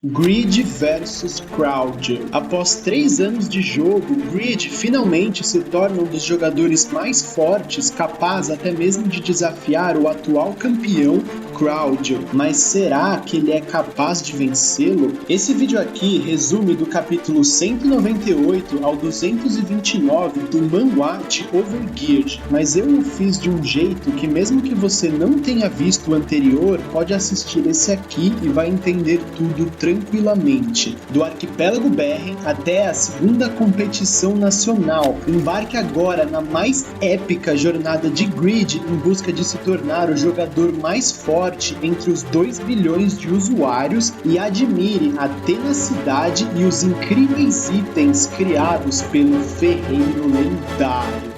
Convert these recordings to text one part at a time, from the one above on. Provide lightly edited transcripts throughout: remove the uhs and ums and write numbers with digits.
Grid vs Crowd. Após 3 anos de jogo, Grid finalmente se torna um dos jogadores mais fortes, capaz até mesmo de desafiar o atual campeão, Crowd. Mas será que ele é capaz de vencê-lo? Esse vídeo aqui resume do capítulo 198 ao 229 do manhwa de Overgeared, mas eu o fiz de um jeito que mesmo que você não tenha visto o anterior, pode assistir esse aqui e vai entender tudo tranquilamente. Do arquipélago Berren até a segunda competição nacional, embarque agora na mais épica jornada de Grid em busca de se tornar o jogador mais forte entre os 2 bilhões de usuários e admire a tenacidade e os incríveis itens criados pelo ferreiro lendário.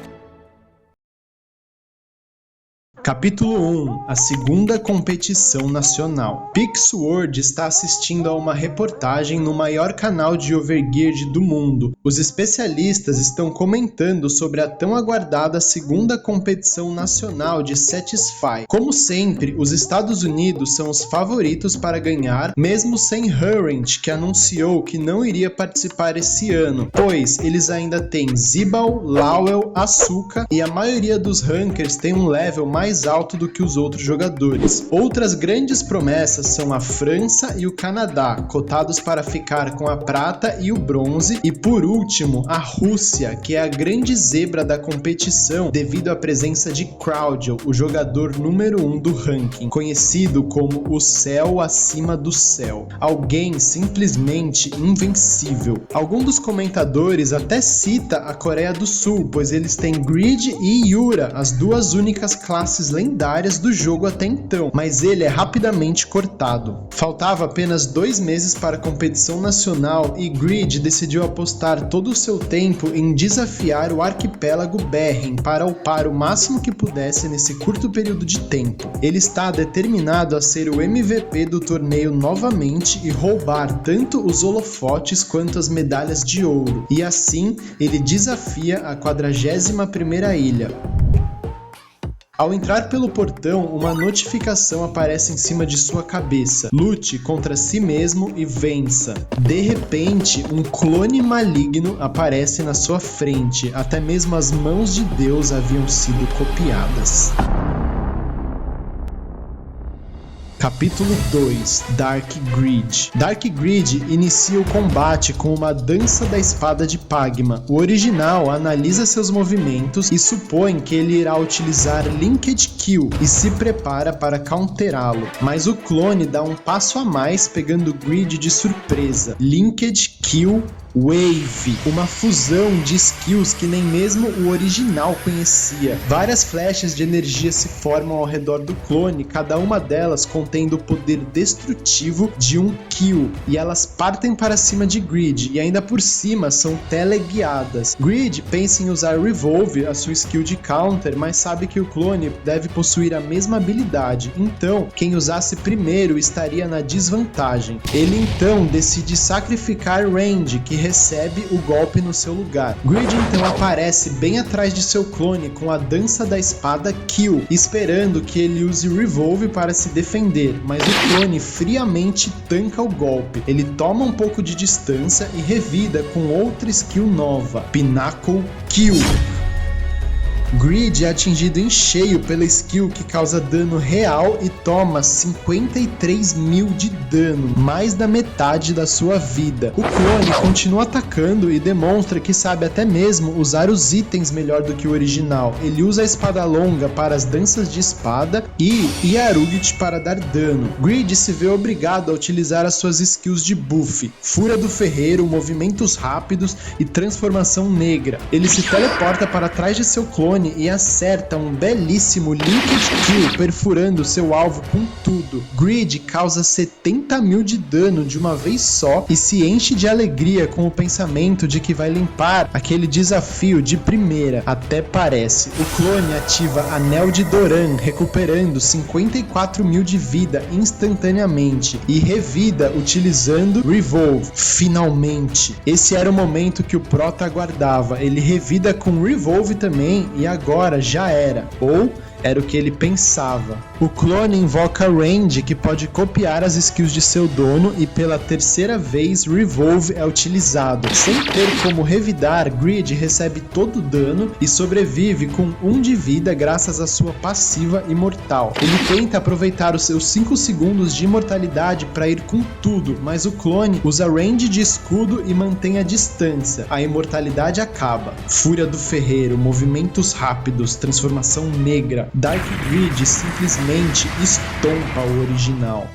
Capítulo 1. A segunda competição nacional. Pixworld está assistindo a uma reportagem no maior canal de Overgeared do mundo. Os especialistas estão comentando sobre a tão aguardada segunda competição nacional de Satisfy. Como sempre, os Estados Unidos são os favoritos para ganhar, mesmo sem Hurrent, que anunciou que não iria participar esse ano, pois eles ainda têm Zibal, Lowell, Asuka e a maioria dos rankers tem um level mais alto do que os outros jogadores. Outras grandes promessas são a França e o Canadá, cotados para ficar com a prata e o bronze, e por último, a Rússia, que é a grande zebra da competição devido à presença de Crowd, o jogador número 1 do ranking, conhecido como o céu acima do céu. Alguém simplesmente invencível. Algum dos comentadores até cita a Coreia do Sul, pois eles têm Grid e Yura, as duas únicas classes lendárias do jogo até então, mas ele é rapidamente cortado. Faltava apenas 2 meses para a competição nacional e Grid decidiu apostar todo o seu tempo em desafiar o arquipélago Berren para upar o máximo que pudesse nesse curto período de tempo. Ele está determinado a ser o MVP do torneio novamente e roubar tanto os holofotes quanto as medalhas de ouro, e assim ele desafia a 41ª ilha. Ao entrar pelo portão, uma notificação aparece em cima de sua cabeça. Lute contra si mesmo e vença. De repente, um clone maligno aparece na sua frente. Até mesmo as mãos de Deus haviam sido copiadas. Capítulo 2. Dark Grid. Dark Grid inicia o combate com uma dança da espada de Pagma. O original analisa seus movimentos e supõe que ele irá utilizar Linked Kill e se prepara para counterá-lo. Mas o clone dá um passo a mais, pegando Grid de surpresa. Linked Kill Wave, uma fusão de skills que nem mesmo o original conhecia. Várias flechas de energia se formam ao redor do clone, cada uma delas contendo o poder destrutivo de um kill, e elas partem para cima de Grid, e ainda por cima são teleguiadas. Grid pensa em usar Revolve, a sua skill de counter, mas sabe que o clone deve possuir a mesma habilidade, então quem usasse primeiro estaria na desvantagem. Ele então decide sacrificar Range, que recebe o golpe no seu lugar. Grid então aparece bem atrás de seu clone com a dança da espada Kill, esperando que ele use Revolve para se defender, mas o clone friamente tanca o golpe. Ele toma um pouco de distância e revida com outra skill nova, Pinnacle Kill. Grid é atingido em cheio pela skill que causa dano real e toma 53 mil de dano, mais da metade da sua vida. O clone continua atacando e demonstra que sabe até mesmo usar os itens melhor do que o original. Ele usa a espada longa para as danças de espada e Yarugit para dar dano. Grid se vê obrigado a utilizar as suas skills de buff, Fúria do Ferreiro, movimentos rápidos e transformação negra. Ele se teleporta para trás de seu clone e acerta um belíssimo Linked Kill, perfurando seu alvo com tudo. Grid causa 70 mil de dano de uma vez só e se enche de alegria com o pensamento de que vai limpar aquele desafio de primeira. Até parece. O clone ativa Anel de Doran, recuperando 54 mil de vida instantaneamente e revida utilizando Revolve. Finalmente! Esse era o momento que o Prota aguardava. Ele revida com Revolve também e agora já era. Ou Era o que ele pensava. O clone invoca Randy, que pode copiar as skills de seu dono, e pela terceira vez Revolve é utilizado. Sem ter como revidar, Greed recebe todo o dano e sobrevive com 1 de vida graças à sua passiva imortal. Ele tenta aproveitar os seus 5 segundos de imortalidade para ir com tudo, mas o clone usa range de escudo e mantém a distância. A imortalidade acaba. Fúria do Ferreiro, movimentos rápidos, transformação negra. Dark Greed simplesmente estompa o original.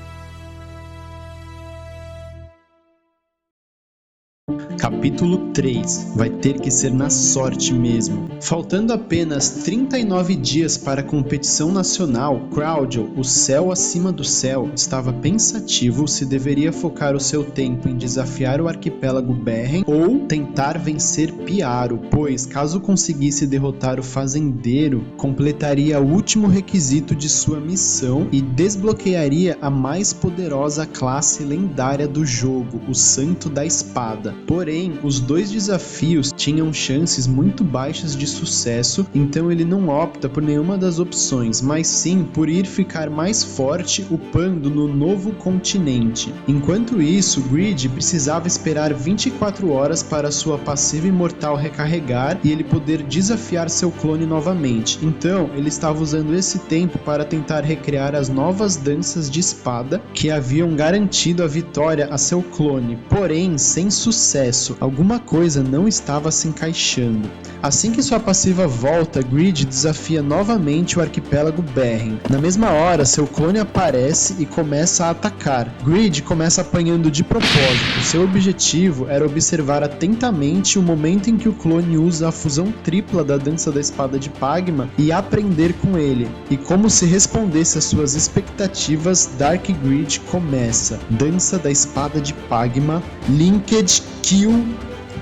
Capítulo 3. Vai ter que ser na sorte mesmo. Faltando apenas 39 dias para a competição nacional, Crawdle, o céu acima do céu, estava pensativo se deveria focar o seu tempo em desafiar o arquipélago Berren ou tentar vencer Piaro, pois, caso conseguisse derrotar o fazendeiro, completaria o último requisito de sua missão e desbloquearia a mais poderosa classe lendária do jogo, o Santo da Espada. Porém, os dois desafios tinham chances muito baixas de sucesso, então ele não opta por nenhuma das opções, mas sim por ir ficar mais forte upando no novo continente. Enquanto isso, Greed precisava esperar 24 horas para sua passiva imortal recarregar e ele poder desafiar seu clone novamente. Então, ele estava usando esse tempo para tentar recriar as novas danças de espada que haviam garantido a vitória a seu clone, porém sem sucesso. Alguma coisa não estava se encaixando. Assim que sua passiva volta, Greed desafia novamente o arquipélago Berren. Na mesma hora, seu clone aparece e começa a atacar. Greed começa apanhando de propósito. Seu objetivo era observar atentamente o momento em que o clone usa a fusão tripla da dança da espada de Pagma e aprender com ele. E como se respondesse às suas expectativas, Dark Greed começa. Dança da espada de Pagma, Linked Kill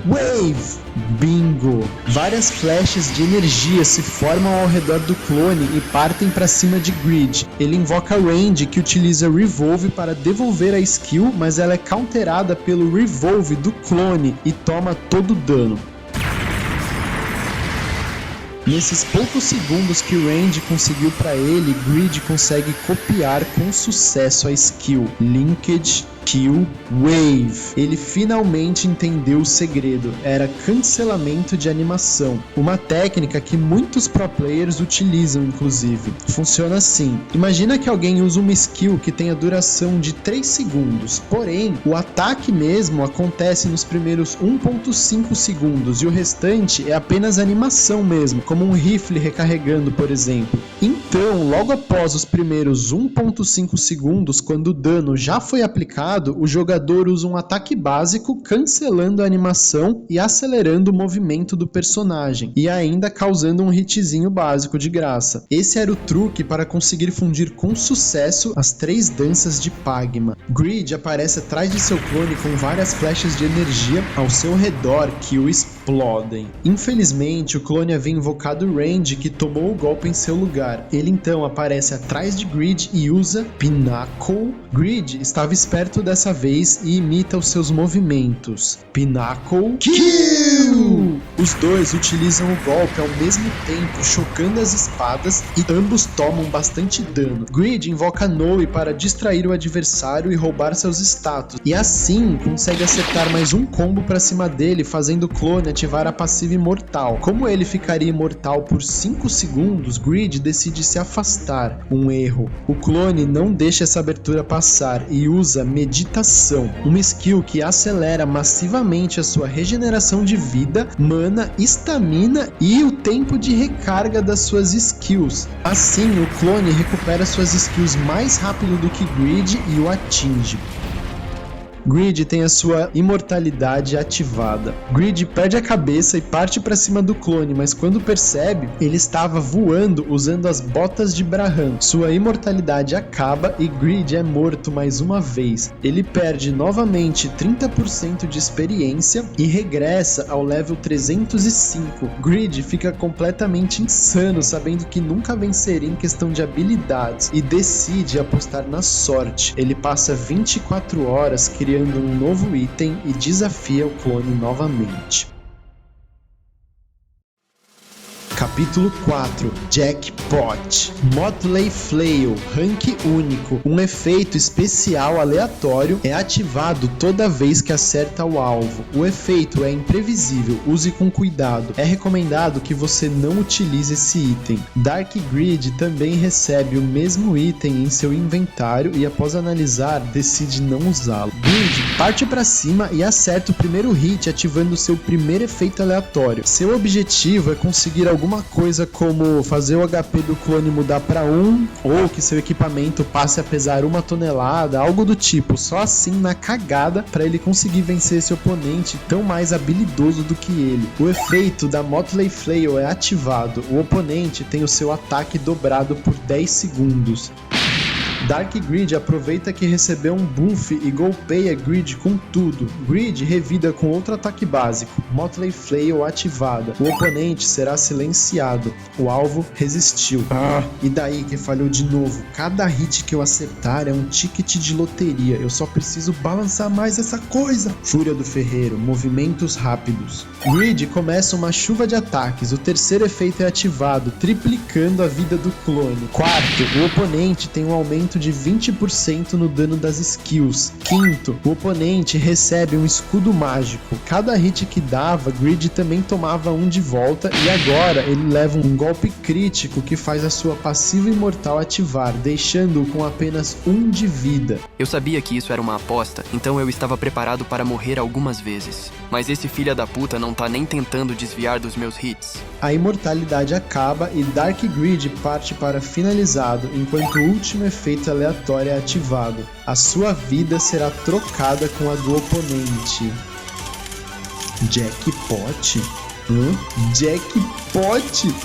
Wave! Bingo! Várias flashes de energia se formam ao redor do clone e partem para cima de Greed. Ele invoca Randy, que utiliza Revolve para devolver a skill, mas ela é counterada pelo Revolve do clone e toma todo o dano. Nesses poucos segundos que Randy conseguiu para ele, Greed consegue copiar com sucesso a skill Linked Kill Wave. Ele finalmente entendeu o segredo, era cancelamento de animação, uma técnica que muitos pro players utilizam inclusive. Funciona assim: imagina que alguém usa uma skill que tem a duração de 3 segundos, porém o ataque mesmo acontece nos primeiros 1.5 segundos e o restante é apenas animação mesmo, como um rifle recarregando, por exemplo. Então, logo após os primeiros 1.5 segundos, quando o dano já foi aplicado, o jogador usa um ataque básico, cancelando a animação e acelerando o movimento do personagem, e ainda causando um hitzinho básico de graça. Esse era o truque para conseguir fundir com sucesso as 3 danças de Pagma. Greed aparece atrás de seu clone com várias flechas de energia ao seu redor que o explodem. Infelizmente, o clone havia invocado Randy, que tomou o golpe em seu lugar. Ele então aparece atrás de Greed e usa Pinnacle. Greed estava esperto dessa vez e imita os seus movimentos. Pinnacle Kill! Os dois utilizam o golpe ao mesmo tempo, chocando as espadas, e ambos tomam bastante dano. Greed invoca Noe para distrair o adversário e roubar seus status, e assim consegue acertar mais um combo pra cima dele, fazendo o clone ativar a passiva imortal. Como ele ficaria imortal por 5 segundos, Greed decide se afastar. Um erro. O clone não deixa essa abertura passar e usa Meditação, uma skill que acelera massivamente a sua regeneração de vida, mana, estamina e o tempo de recarga das suas skills. Assim, o clone recupera suas skills mais rápido do que Greed e o atinge. Greed tem a sua imortalidade ativada. Greed perde a cabeça e parte para cima do clone, mas quando percebe, ele estava voando usando as botas de Braham. Sua imortalidade acaba e Greed é morto mais uma vez. Ele perde novamente 30% de experiência e regressa ao level 305. Greed fica completamente insano, sabendo que nunca venceria em questão de habilidades, e decide apostar na sorte. Ele passa 24 horas criando um novo item e desafia o clone novamente. Capítulo 4, Jackpot. Motley Flail, rank único. Um efeito especial aleatório é ativado toda vez que acerta o alvo. O efeito é imprevisível, use com cuidado. É recomendado que você não utilize esse item. Dark Grid também recebe o mesmo item em seu inventário e após analisar, decide não usá-lo. Grid parte para cima e acerta o primeiro hit ativando seu primeiro efeito aleatório. Seu objetivo é conseguir alguma coisa como fazer o HP do clone mudar para 1 ou que seu equipamento passe a pesar 1 tonelada, algo do tipo, só assim na cagada para ele conseguir vencer esse oponente tão mais habilidoso do que ele. O efeito da Motley Flail é ativado, o oponente tem o seu ataque dobrado por 10 segundos. Dark Grid aproveita que recebeu um buff e golpeia Grid com tudo. Grid revida com outro ataque básico, Motley Flail ativada. O oponente será silenciado. O alvo resistiu. E daí que falhou de novo. Cada hit que eu acertar é um ticket de loteria. Eu só preciso balançar mais essa coisa. Fúria do Ferreiro, movimentos rápidos. Grid começa uma chuva de ataques. O terceiro efeito é ativado, triplicando a vida do clone. Quarto, o oponente tem um aumento de 20% no dano das skills. Quinto, o oponente recebe um escudo mágico. Cada hit que dava, Grid também tomava um de volta e agora ele leva um golpe crítico que faz a sua passiva imortal ativar, deixando-o com apenas 1 de vida. Eu sabia que isso era uma aposta, então eu estava preparado para morrer algumas vezes. Mas esse filho da puta não tá nem tentando desviar dos meus hits. A imortalidade acaba e Dark Grid parte para finalizado, enquanto o último efeito aleatório é ativado. A sua vida será trocada com a do oponente. Jackpot? Jackpot?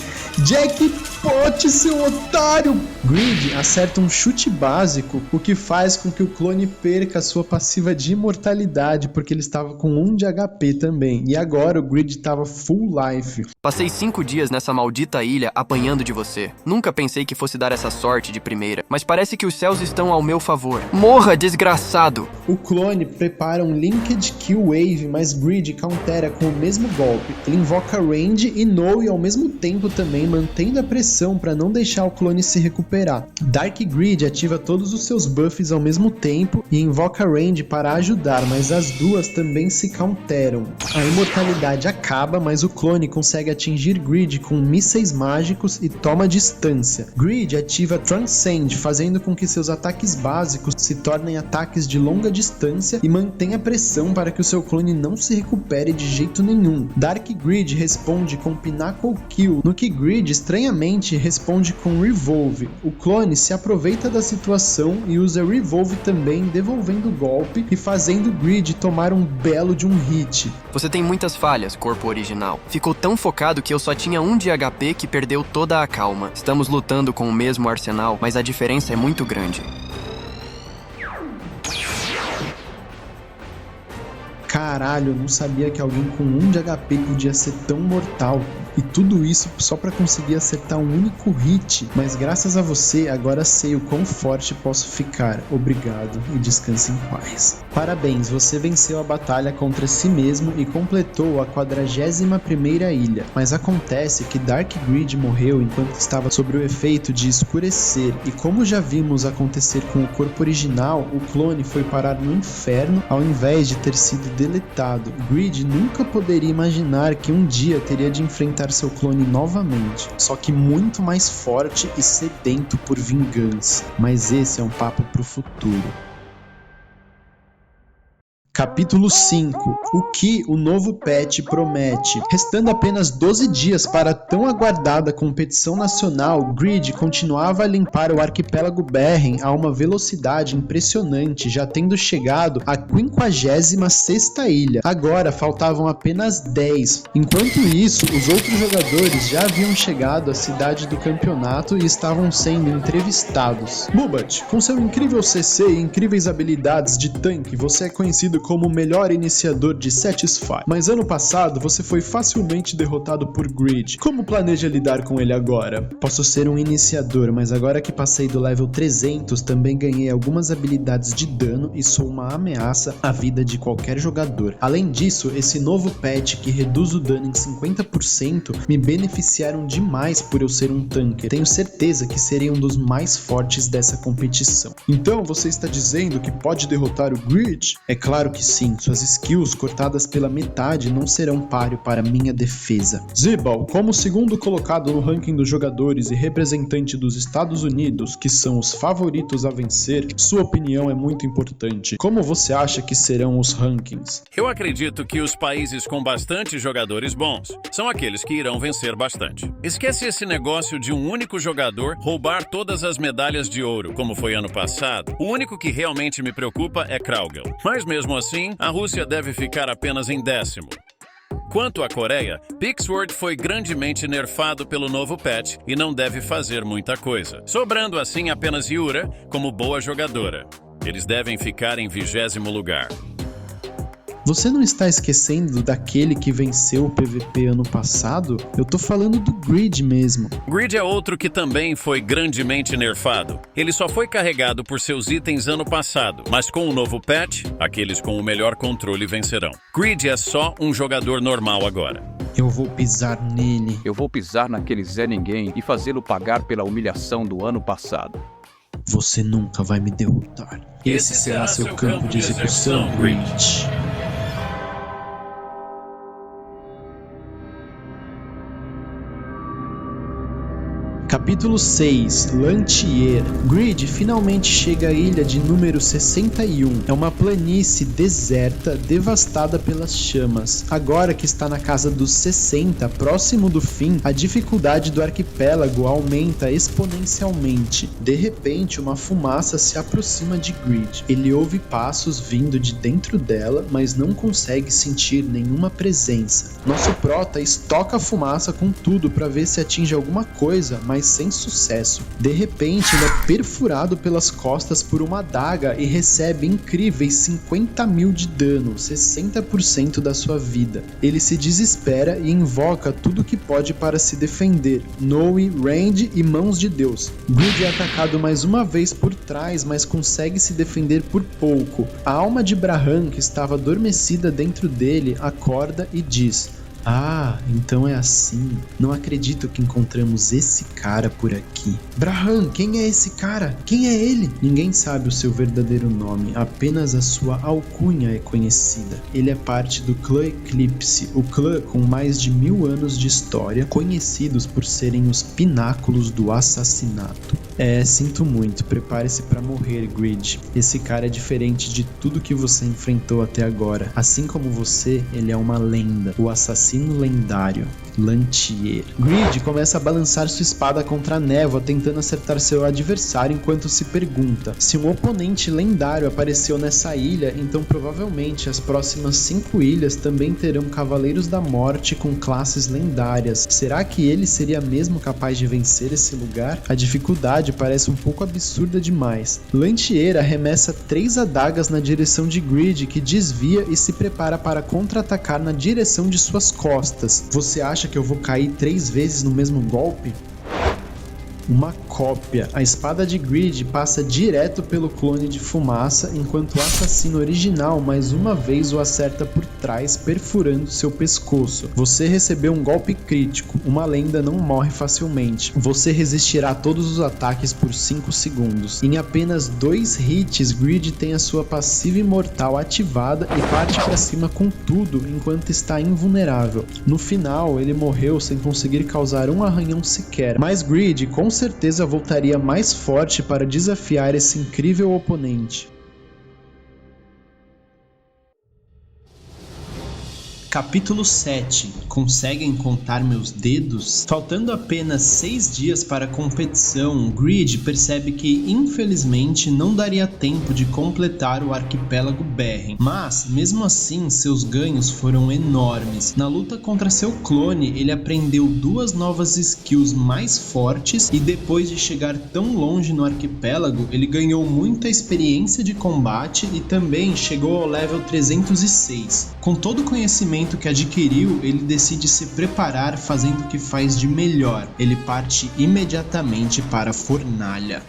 Jackpot, seu otário! Grid acerta um chute básico, o que faz com que o clone perca a sua passiva de imortalidade, porque ele estava com 1 de HP também. E agora o Grid estava full life. Passei 5 dias nessa maldita ilha apanhando de você. Nunca pensei que fosse dar essa sorte de primeira, mas parece que os céus estão ao meu favor. Morra, desgraçado! O clone prepara um Linked Kill Wave, mas Grid countera com o mesmo golpe. Ele invoca Range e Null e ao mesmo tempo também mantendo a pressão para não deixar o clone se recuperar. Dark Grid ativa todos os seus buffs ao mesmo tempo e invoca Range para ajudar, mas as duas também se counteram. A imortalidade acaba, mas o clone consegue atingir Grid com mísseis mágicos e toma distância. Grid ativa Transcend, fazendo com que seus ataques básicos se tornem ataques de longa distância e mantém a pressão para que o seu clone não se recupere de jeito nenhum. Dark Grid responde com Pinnacle Kill, no que Grid estranhamente responde com Revolve. O clone se aproveita da situação e usa Revolve também, devolvendo o golpe e fazendo Grid tomar um belo de um hit. Você tem muitas falhas, corpo original. Ficou tão focado que eu só tinha 1 de HP que perdeu toda a calma. Estamos lutando com o mesmo arsenal, mas a diferença é muito grande. Caralho, eu não sabia que alguém com 1 de HP podia ser tão mortal. E tudo isso só pra conseguir acertar um único hit. Mas graças a você, agora sei o quão forte posso ficar. Obrigado e descanse em paz. Parabéns, você venceu a batalha contra si mesmo e completou a 41ª ilha. Mas acontece que Dark Grid morreu enquanto estava sob o efeito de escurecer. E como já vimos acontecer com o corpo original, o clone foi parar no inferno ao invés de ter sido deletado. Grid nunca poderia imaginar que um dia teria de enfrentar seu clone novamente, só que muito mais forte e sedento por vingança. Mas esse é um papo pro futuro. Capítulo 5. O que o novo patch promete? Restando apenas 12 dias para a tão aguardada competição nacional, Grid continuava a limpar o arquipélago Berren a uma velocidade impressionante, já tendo chegado à 56ª ilha. Agora faltavam apenas 10. Enquanto isso, os outros jogadores já haviam chegado à cidade do campeonato e estavam sendo entrevistados. Bubat, com seu incrível CC e incríveis habilidades de tanque, você é conhecido como o melhor iniciador de Satisfy, mas ano passado você foi facilmente derrotado por Greed. Como planeja lidar com ele agora? Posso ser um iniciador, mas agora que passei do level 300, também ganhei algumas habilidades de dano e sou uma ameaça à vida de qualquer jogador. Além disso, esse novo patch que reduz o dano em 50% me beneficiaram demais por eu ser um tanque. Tenho certeza que serei um dos mais fortes dessa competição. Então você está dizendo que pode derrotar o Greed? É claro que sim, suas skills cortadas pela metade não serão páreo para minha defesa. Zibal, como segundo colocado no ranking dos jogadores e representante dos Estados Unidos, que são os favoritos a vencer, sua opinião é muito importante. Como você acha que serão os rankings? Eu acredito que os países com bastante jogadores bons são aqueles que irão vencer bastante. Esquece esse negócio de um único jogador roubar todas as medalhas de ouro, como foi ano passado. O único que realmente me preocupa é Kraugel. Mas mesmo assim, a Rússia deve ficar apenas em 10º. Quanto à Coreia, Pixword foi grandemente nerfado pelo novo patch e não deve fazer muita coisa, sobrando assim apenas Yura como boa jogadora. Eles devem ficar em 20º lugar. Você não está esquecendo daquele que venceu o PVP ano passado? Eu tô falando do Greed mesmo. Greed é outro que também foi grandemente nerfado. Ele só foi carregado por seus itens ano passado, mas com o novo patch, aqueles com o melhor controle vencerão. Greed é só um jogador normal agora. Eu vou pisar nele. Eu vou pisar naquele Zé Ninguém e fazê-lo pagar pela humilhação do ano passado. Você nunca vai me derrotar. Esse será seu campo de execução, Greed. Capítulo 6, Lantier. Greed finalmente chega à ilha de número 61. É uma planície deserta, devastada pelas chamas. Agora que está na casa dos 60, próximo do fim, a dificuldade do arquipélago aumenta exponencialmente. De repente, uma fumaça se aproxima de Greed. Ele ouve passos vindo de dentro dela, mas não consegue sentir nenhuma presença. Nosso prota estoca a fumaça com tudo para ver se atinge alguma coisa, mas sem sucesso. De repente, ele é perfurado pelas costas por uma adaga e recebe incríveis 50.000 de dano, 60% da sua vida. Ele se desespera e invoca tudo que pode para se defender: Noe, Rand e Mãos de Deus. Greed é atacado mais uma vez por trás, mas consegue se defender por pouco. A alma de Braham, que estava adormecida dentro dele, acorda e diz: "Ah, então é assim. Não acredito que encontramos esse cara por aqui." Braham, quem é esse cara? Quem é ele? Ninguém sabe o seu verdadeiro nome, apenas a sua alcunha é conhecida. Ele é parte do clã Eclipse, o clã com mais de 1000 anos de história, conhecidos por serem os pináculos do assassinato. Sinto muito, prepare-se para morrer, Greed. Esse cara é diferente de tudo que você enfrentou até agora. Assim como você, ele é uma lenda, o assassino lendário, Lantier. Greed começa a balançar sua espada contra a névoa, tentando acertar seu adversário enquanto se pergunta: se um oponente lendário apareceu nessa ilha, então provavelmente as próximas 5 ilhas também terão Cavaleiros da Morte com classes lendárias. Será que ele seria mesmo capaz de vencer esse lugar? A dificuldade parece um pouco absurda demais. Lantier arremessa 3 adagas na direção de Greed, que desvia e se prepara para contra-atacar na direção de suas costas. Você acha que eu vou cair 3 vezes no mesmo golpe? Uma cópia. A espada de Greed passa direto pelo clone de fumaça, enquanto o assassino original mais uma vez o acerta por trás, perfurando seu pescoço. Você recebeu um golpe crítico. Uma lenda não morre facilmente. Você resistirá a todos os ataques por 5 segundos. Em apenas 2 hits, Greed tem a sua passiva imortal ativada e parte para cima com tudo enquanto está invulnerável. No final, ele morreu sem conseguir causar um arranhão sequer, mas Greed com certeza voltaria mais forte para desafiar esse incrível oponente. Capítulo 7. Conseguem contar meus dedos? Faltando apenas 6 dias para a competição, Greed percebe que, infelizmente, não daria tempo de completar o arquipélago Berren. Mas, mesmo assim, seus ganhos foram enormes. Na luta contra seu clone, ele aprendeu 2 novas skills mais fortes e depois de chegar tão longe no arquipélago, ele ganhou muita experiência de combate e também chegou ao level 306. Com todo o conhecimento que adquiriu, ele decide se preparar fazendo o que faz de melhor. Ele parte imediatamente para a fornalha.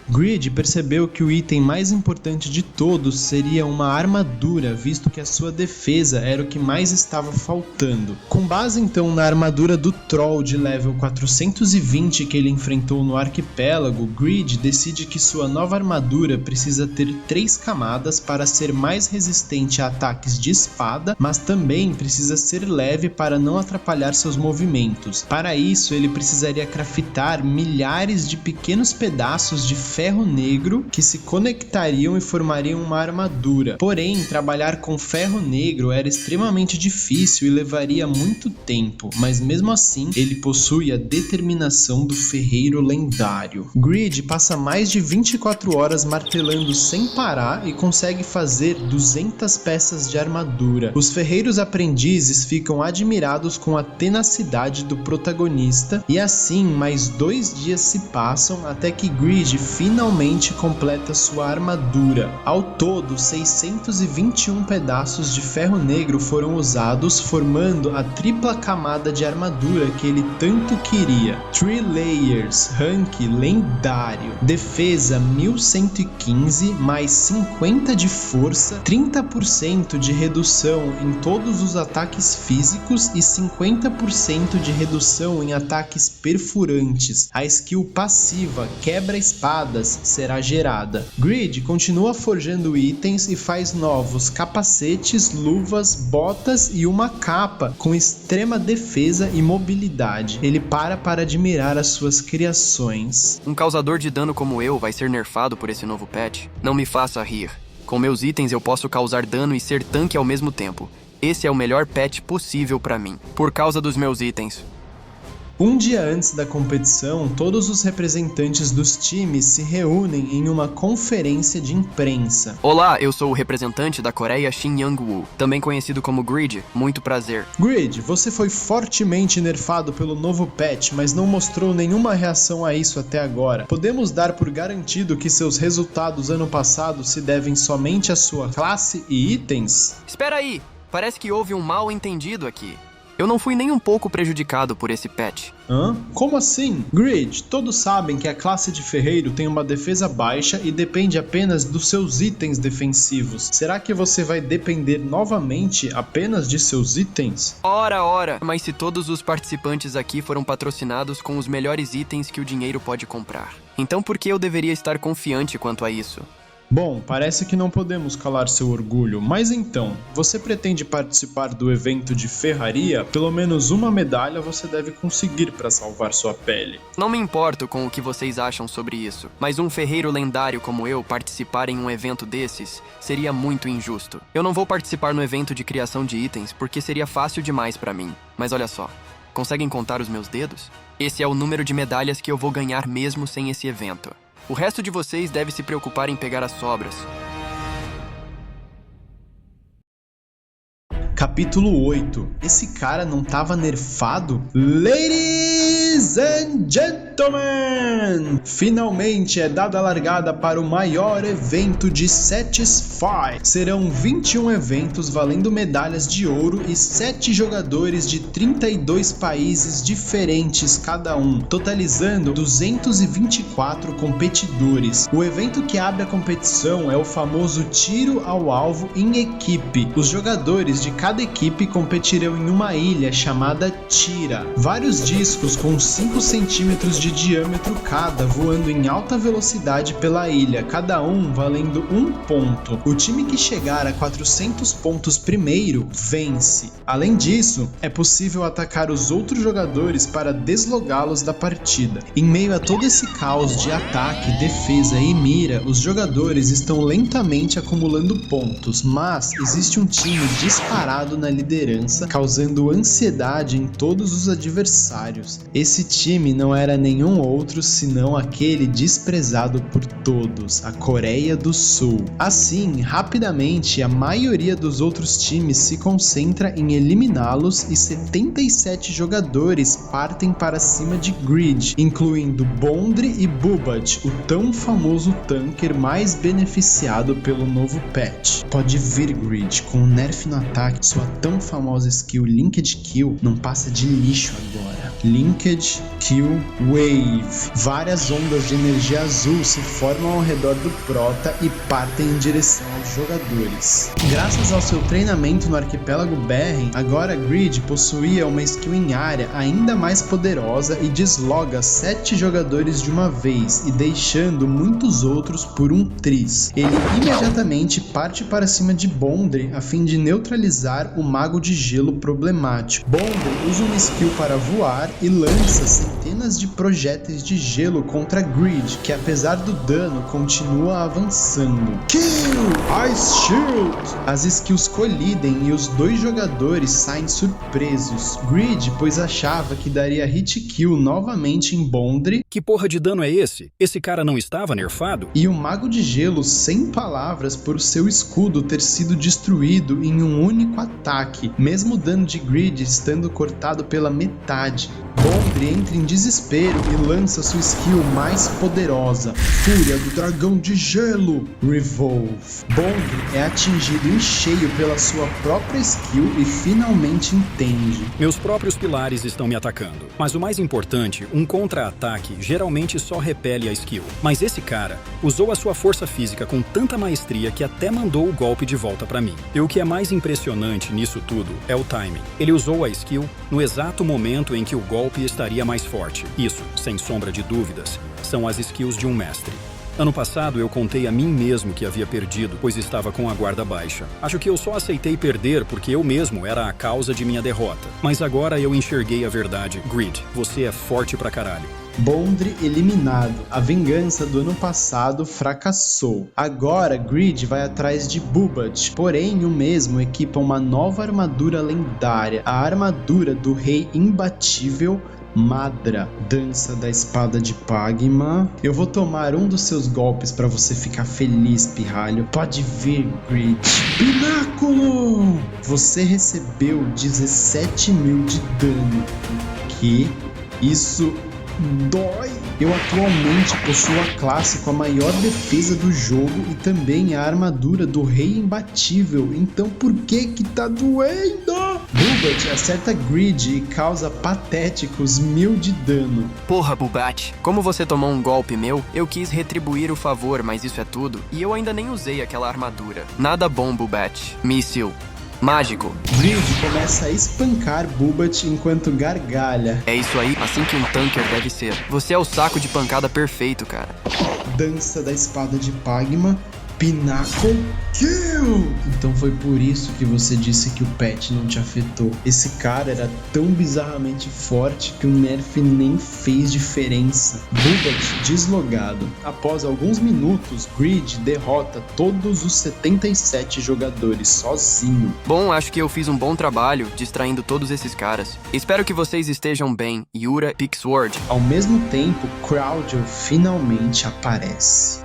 Greed percebeu que o item mais importante de todos seria uma armadura, visto que a sua defesa era o que mais estava faltando. Com base então na armadura do Troll de level 420 que ele enfrentou no arquipélago, Greed decide que sua nova armadura precisa ter 3 camadas para ser mais resistente a ataques de espada, mas também precisa ser leve para não atrapalhar seus movimentos. Para isso, ele precisaria craftar milhares de pequenos pedaços de ferro negro que se conectariam e formariam uma armadura. Porém, trabalhar com ferro negro era extremamente difícil e levaria muito tempo, mas mesmo assim, ele possui a determinação do ferreiro lendário. Greed passa mais de 24 horas martelando sem parar e consegue fazer 200 peças de armadura. Os ferreiros aprendizes ficam admirados com a tenacidade do protagonista e assim mais 2 dias se passam até que Greed finalmente completa sua armadura. Ao todo, 621 pedaços de ferro negro foram usados, formando a tripla camada de armadura que ele tanto queria. 3 layers, rank lendário, defesa 1115, mais 50 de força, 30% de redução em todos os ataques físicos e 50% de redução em ataques perfurantes. A skill passiva quebra-espadas será gerada. Greed continua forjando itens e faz novos capacetes, luvas, botas e uma capa com extrema defesa e mobilidade. Ele para admirar as suas criações. Um causador de dano como eu vai ser nerfado por esse novo patch? Não me faça rir. Com meus itens eu posso causar dano e ser tanque ao mesmo tempo. Esse é o melhor patch possível pra mim, por causa dos meus itens. Um dia antes da competição, todos os representantes dos times se reúnem em uma conferência de imprensa. Olá, eu sou o representante da Coreia Shin Young-woo, também conhecido como Greed. Muito prazer. Greed, você foi fortemente nerfado pelo novo patch, mas não mostrou nenhuma reação a isso até agora. Podemos dar por garantido que seus resultados ano passado se devem somente à sua classe e itens? Espera aí, parece que houve um mal entendido aqui. Eu não fui nem um pouco prejudicado por esse patch. Hã? Como assim? Greed, todos sabem que a classe de ferreiro tem uma defesa baixa e depende apenas dos seus itens defensivos. Será que você vai depender novamente apenas de seus itens? Ora, mas se todos os participantes aqui foram patrocinados com os melhores itens que o dinheiro pode comprar, então por que eu deveria estar confiante quanto a isso? Bom, parece que não podemos calar seu orgulho, mas então, você pretende participar do evento de ferraria? Pelo menos uma medalha você deve conseguir para salvar sua pele. Não me importo com o que vocês acham sobre isso, mas um ferreiro lendário como eu participar em um evento desses seria muito injusto. Eu não vou participar no evento de criação de itens porque seria fácil demais para mim. Mas olha só, conseguem contar os meus dedos? Esse é o número de medalhas que eu vou ganhar mesmo sem esse evento. O resto de vocês deve se preocupar em pegar as sobras. Capítulo 8. Esse cara não tava nerfado? Ladies and gentlemen! Finalmente é dada a largada para o maior evento de Satisfy. Serão 21 eventos valendo medalhas de ouro e 7 jogadores de 32 países diferentes cada um, totalizando 224 competidores. O evento que abre a competição é o famoso tiro ao alvo em equipe. Os jogadores de cada equipe competirão em uma ilha chamada Tira. Vários discos com uns 5 centímetros de diâmetro cada, voando em alta velocidade pela ilha, cada um valendo 1 ponto. O time que chegar a 400 pontos primeiro, vence. Além disso, é possível atacar os outros jogadores para deslogá-los da partida. Em meio a todo esse caos de ataque, defesa e mira, os jogadores estão lentamente acumulando pontos, mas existe um time disparado na liderança, causando ansiedade em todos os adversários. Esse time não era nenhum outro senão aquele desprezado por todos, a Coreia do Sul. Assim, rapidamente, a maioria dos outros times se concentra em eliminá-los e 77 jogadores partem para cima de Grid, incluindo Bondre e Bubat, o tão famoso tanker mais beneficiado pelo novo patch. Pode vir, Grid, com o nerf no ataque, sua tão famosa skill Linked Kill não passa de lixo agora. Linked Kill Wave. Várias ondas de energia azul se formam ao redor do Prota e partem em direção aos jogadores. Graças ao seu treinamento no arquipélago Berren, agora Grid possuía uma skill em área ainda mais poderosa e desloga 7 jogadores de uma vez e deixando muitos outros por um tris. Ele imediatamente parte para cima de Bondre a fim de neutralizar o mago de gelo problemático. Bondre usa uma skill para voar e lança centenas de projéteis de gelo contra Grid, que apesar do dano continua avançando. Kill! Ice Shield! As skills colidem e os dois jogadores saem surpresos. Grid, pois achava que daria hit kill novamente em Bondre. Que porra de dano é esse? Esse cara não estava nerfado? E o mago de gelo sem palavras por seu escudo ter sido destruído em um único ataque, mesmo o dano de Grid estando cortado pela metade. Bondre entra em desespero e lança sua skill mais poderosa, Fúria do Dragão de Gelo, Revolve. Bondre é atingido em cheio pela sua própria skill e finalmente entende. Meus próprios pilares estão me atacando. Mas o mais importante, um contra-ataque geralmente só repele a skill. Mas esse cara usou a sua força física com tanta maestria que até mandou o golpe de volta pra mim. E o que é mais impressionante nisso tudo é o timing. Ele usou a skill no exato momento em que o golpe estaria mais forte. Isso, sem sombra de dúvidas, são as skills de um mestre. Ano passado eu contei a mim mesmo que havia perdido, pois estava com a guarda baixa. Acho que eu só aceitei perder porque eu mesmo era a causa de minha derrota. Mas agora eu enxerguei a verdade. Grid, você é forte pra caralho. Bondre eliminado. A vingança do ano passado fracassou. Agora Grid vai atrás de Bubat, porém o mesmo equipa uma nova armadura lendária, a armadura do rei imbatível Madra, dança da espada de Pagma. Eu vou tomar um dos seus golpes pra você ficar feliz, pirralho. Pode vir, Grid. Pináculo! Você recebeu 17.000 de dano. Que isso dói! Eu atualmente possuo a classe com a maior defesa do jogo e também a armadura do rei imbatível, então por que tá doendo? Bubat acerta Grid e causa patéticos 1000 de dano. Porra, Bubat, como você tomou um golpe meu, eu quis retribuir o favor, mas isso é tudo, e eu ainda nem usei aquela armadura. Nada bom, Bubat. Míssil. Mágico. Grid começa a espancar Bubat enquanto gargalha. É isso aí, assim que um tanker deve ser. Você é o saco de pancada perfeito, cara. Dança da espada de Pagma. Pinnacle Kill! Então foi por isso que você disse que o patch não te afetou. Esse cara era tão bizarramente forte que o nerf nem fez diferença. Bubat deslogado. Após alguns minutos, Grid derrota todos os 77 jogadores sozinho. Bom, acho que eu fiz um bom trabalho distraindo todos esses caras. Espero que vocês estejam bem, Yura Pixword. Ao mesmo tempo, Crowdel finalmente aparece.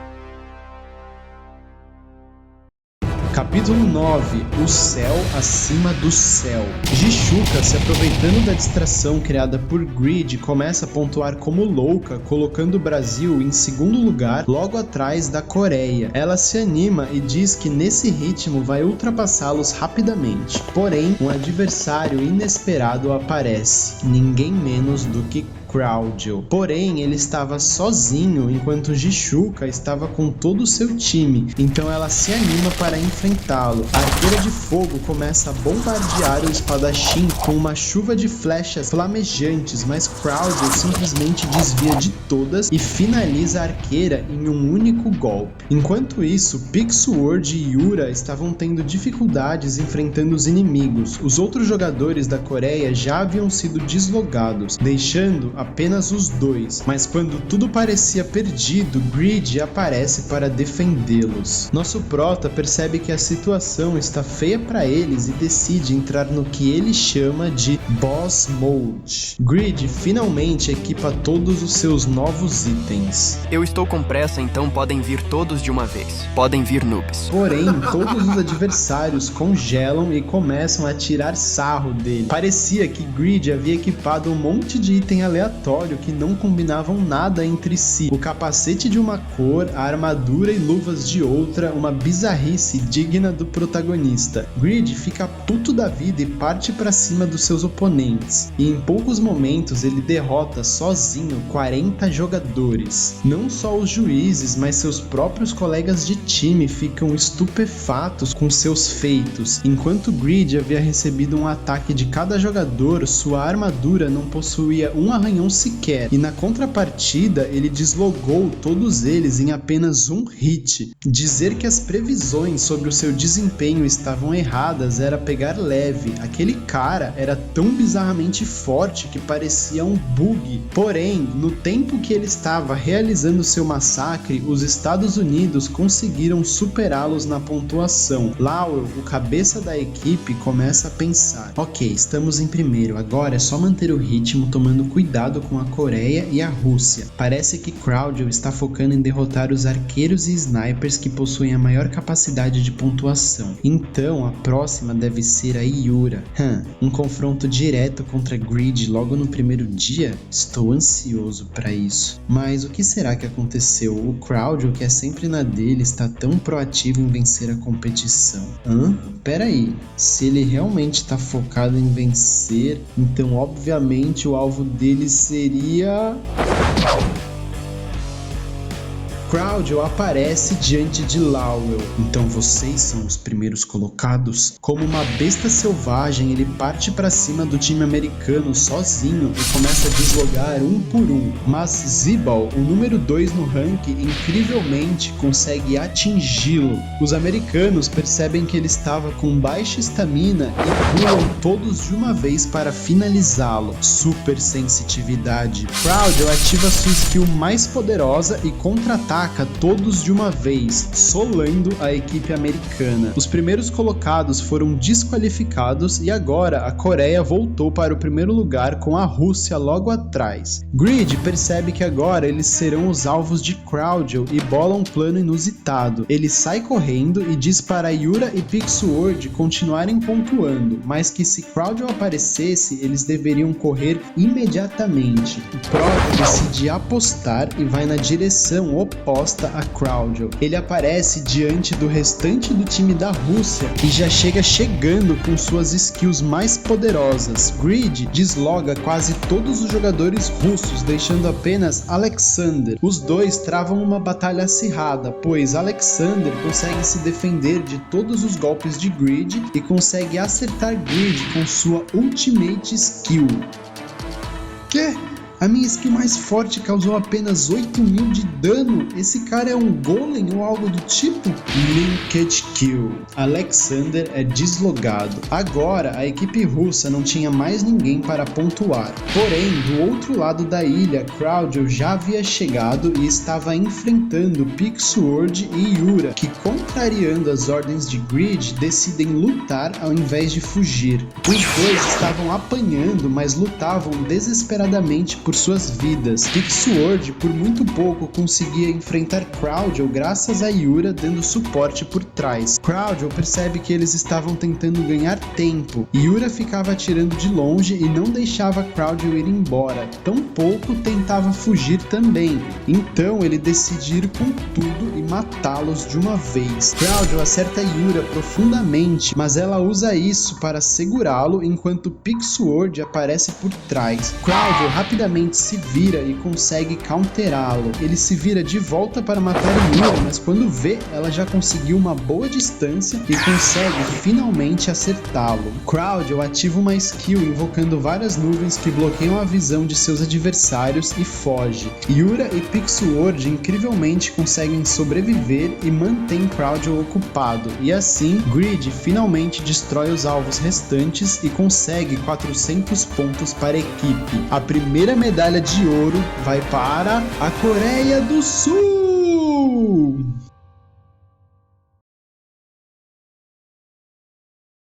Capítulo 9. O céu acima do céu. Jishuka, se aproveitando da distração criada por Grid, começa a pontuar como louca, colocando o Brasil em segundo lugar, logo atrás da Coreia. Ela se anima e diz que nesse ritmo vai ultrapassá-los rapidamente. Porém, um adversário inesperado aparece, ninguém menos do que Crowdle. Porém, ele estava sozinho enquanto Jishuka estava com todo o seu time, então ela se anima para enfrentá-lo. A arqueira de fogo começa a bombardear o espadachim com uma chuva de flechas flamejantes, mas Crowdle simplesmente desvia de todas e finaliza a arqueira em um único golpe. Enquanto isso, Pixelworld e Yura estavam tendo dificuldades enfrentando os inimigos. Os outros jogadores da Coreia já haviam sido deslogados, deixando apenas os dois, mas quando tudo parecia perdido, Grid aparece para defendê-los. Nosso prota percebe que a situação está feia para eles e decide entrar no que ele chama de Boss Mode. Grid finalmente equipa todos os seus novos itens. Eu estou com pressa, então podem vir todos de uma vez. Podem vir, noobs. Porém, todos os adversários congelam e começam a tirar sarro dele. Parecia que Grid havia equipado um monte de item aleatório que não combinavam nada entre si. O capacete de uma cor, a armadura e luvas de outra, uma bizarrice digna do protagonista. Grid fica puto da vida e parte para cima dos seus oponentes. E em poucos momentos ele derrota sozinho 40 jogadores. Não só os juízes, mas seus próprios colegas de time ficam estupefatos com seus feitos. Enquanto Grid havia recebido um ataque de cada jogador, sua armadura não possuía um arranhão sequer, e na contrapartida ele deslogou todos eles em apenas um hit. Dizer que as previsões sobre o seu desempenho estavam erradas era pegar leve. Aquele cara era tão bizarramente forte que parecia um bug. Porém, no tempo que ele estava realizando seu massacre, os Estados Unidos conseguiram superá-los na pontuação. Lowell, o cabeça da equipe, começa a pensar: ok, estamos em primeiro, agora é só manter o ritmo, tomando cuidado com a Coreia e a Rússia. Parece que Crowdle está focando em derrotar os arqueiros e snipers que possuem a maior capacidade de pontuação. Então a próxima deve ser a Yura. Um confronto direto contra Grid logo no primeiro dia? Estou ansioso para isso. Mas o que será que aconteceu? O Crowdle, que é sempre na dele, está tão proativo em vencer a competição. Pera aí, se ele realmente está focado em vencer, então obviamente o alvo dele seria... Crowdle aparece diante de Lowell. Então vocês são os primeiros colocados? Como uma besta selvagem, ele parte para cima do time americano sozinho e começa a deslogar um por um. Mas Zibal, o número 2 no ranking, incrivelmente consegue atingi-lo. Os americanos percebem que ele estava com baixa estamina e pulam todos de uma vez para finalizá-lo. Super sensitividade. Crowdle ativa sua skill mais poderosa e contra-ataca todos de uma vez, solando a equipe americana. Os primeiros colocados foram desqualificados e agora a Coreia voltou para o primeiro lugar com a Rússia logo atrás. Grid percebe que agora eles serão os alvos de Crowdle e bola um plano inusitado. Ele sai correndo e diz para Yura e Pixelworld continuarem pontuando, mas que se Crowdle aparecesse, eles deveriam correr imediatamente. O Prota decide apostar e vai na direção oposta a Crowdle. Ele aparece diante do restante do time da Rússia e já chegando com suas skills mais poderosas. Grid desloga quase todos os jogadores russos, deixando apenas Alexander. Os dois travam uma batalha acirrada, pois Alexander consegue se defender de todos os golpes de Grid e consegue acertar Grid com sua Ultimate Skill. Que? A minha skill mais forte causou apenas 8.000 de dano? Esse cara é um golem ou algo do tipo? Linked Kill. Alexander é deslogado. Agora, a equipe russa não tinha mais ninguém para pontuar. Porém, do outro lado da ilha, Crowdle já havia chegado e estava enfrentando Pixelworld e Yura, que, contrariando as ordens de Grid, decidem lutar ao invés de fugir. Os dois estavam apanhando, mas lutavam desesperadamente por suas vidas. Pixelworld por muito pouco conseguia enfrentar Crowdle graças a Yura dando suporte por trás. Crowdle percebe que eles estavam tentando ganhar tempo. Yura ficava atirando de longe e não deixava Crowdle ir embora. Tampouco tentava fugir também. Então ele decide ir com tudo e matá-los de uma vez. Cráudio acerta Yura profundamente, mas ela usa isso para segurá-lo enquanto Pixword aparece por trás. Cráudio rapidamente se vira e consegue counterá-lo. Ele se vira de volta para matar Yura, mas quando vê, ela já conseguiu uma boa distância e consegue finalmente acertá-lo. Cráudio ativa uma skill invocando várias nuvens que bloqueiam a visão de seus adversários e foge. Yura e Pixword incrivelmente conseguem sobreviver e mantém Cráudio ocupado, e assim Grid finalmente destrói os alvos restantes e consegue 400 pontos para a equipe. A primeira medalha de ouro vai para a Coreia do Sul!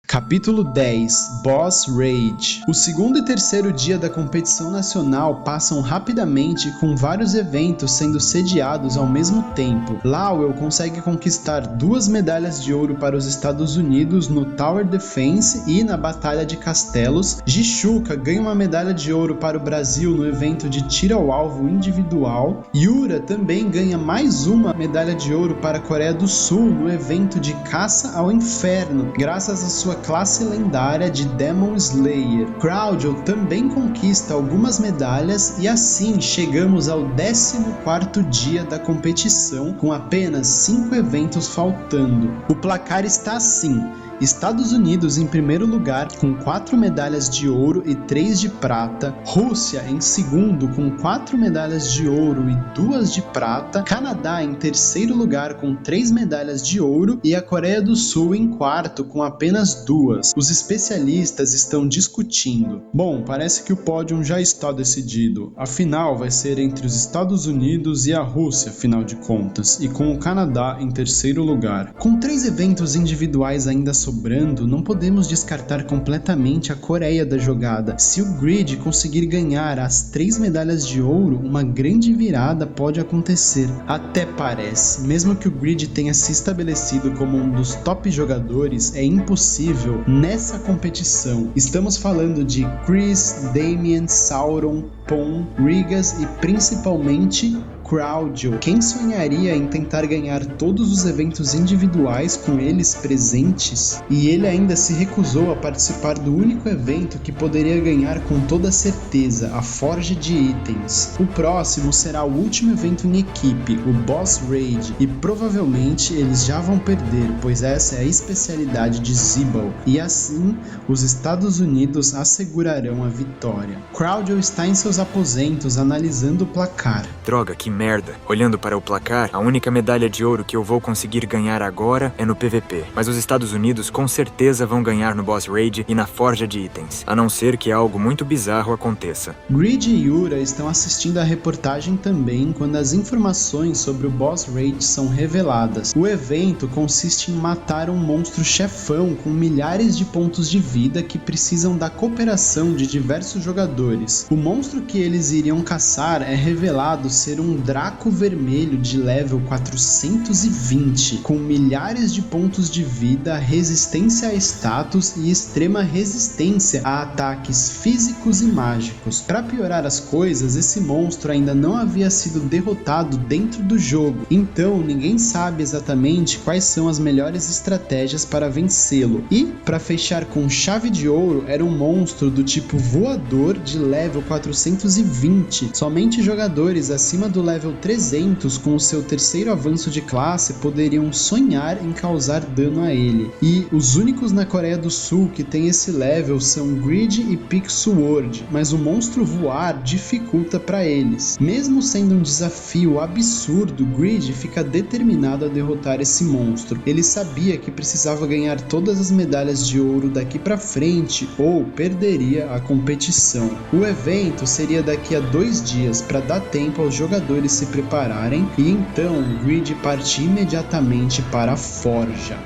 Capítulo 10 Boss Rage. O segundo e terceiro dia da competição nacional passam rapidamente, com vários eventos sendo sediados ao mesmo tempo. Lowell consegue conquistar 2 medalhas de ouro para os Estados Unidos no Tower Defense e na Batalha de Castelos. Jichuka ganha uma medalha de ouro para o Brasil no evento de tiro ao alvo individual. Yura também ganha mais uma medalha de ouro para a Coreia do Sul no evento de caça ao inferno, graças à sua classe lendária de Demon Slayer. Cráudio também conquista algumas medalhas e assim chegamos ao 14º dia da competição, com apenas 5 eventos faltando. O placar está assim: Estados Unidos em primeiro lugar com 4 medalhas de ouro e 3 de prata, Rússia em segundo com 4 medalhas de ouro e 2 de prata, Canadá em terceiro lugar com 3 medalhas de ouro e a Coreia do Sul em quarto com apenas 2. Os especialistas estão discutindo. Bom, parece que o pódio já está decidido. A final vai ser entre os Estados Unidos e a Rússia, afinal de contas, e com o Canadá em terceiro lugar. Com 3 eventos individuais ainda sobrando, não podemos descartar completamente a Coreia da jogada. Se o Grid conseguir ganhar as 3 medalhas de ouro, uma grande virada pode acontecer. Até parece. Mesmo que o Grid tenha se estabelecido como um dos top jogadores, é impossível nessa competição. Estamos falando de Chris, Damien, Sauron, Pon, Rigas e principalmente Cráudio. Quem sonharia em tentar ganhar todos os eventos individuais com eles presentes? E ele ainda se recusou a participar do único evento que poderia ganhar com toda certeza, a Forja de Itens. O próximo será o último evento em equipe, o Boss Raid, e provavelmente eles já vão perder, pois essa é a especialidade de Zibal, e assim os Estados Unidos assegurarão a vitória. Cráudio está em seus aposentos analisando o placar. Droga, que merda. Olhando para o placar, a única medalha de ouro que eu vou conseguir ganhar agora é no PVP. Mas os Estados Unidos com certeza vão ganhar no Boss Raid e na Forja de Itens, a não ser que algo muito bizarro aconteça. Grid e Yura estão assistindo a reportagem também quando as informações sobre o Boss Raid são reveladas. O evento consiste em matar um monstro chefão com milhares de pontos de vida que precisam da cooperação de diversos jogadores. O monstro que eles iriam caçar é revelado ser um Draco vermelho de level 420, com milhares de pontos de vida, resistência a status e extrema resistência a ataques físicos e mágicos. Para piorar as coisas, esse monstro ainda não havia sido derrotado dentro do jogo, então ninguém sabe exatamente quais são as melhores estratégias para vencê-lo. E, para fechar com chave de ouro, era um monstro do tipo voador de level 420. Somente jogadores acima do level 300 com o seu terceiro avanço de classe poderiam sonhar em causar dano a ele. E os únicos na Coreia do Sul que tem esse level são Grid e Pixword, mas o monstro voar dificulta para eles. Mesmo sendo um desafio absurdo, Grid fica determinado a derrotar esse monstro. Ele sabia que precisava ganhar todas as medalhas de ouro daqui para frente ou perderia a competição. O evento seria daqui a 2 dias para dar tempo aos jogadores se prepararem e então Grid partir imediatamente para a Forja.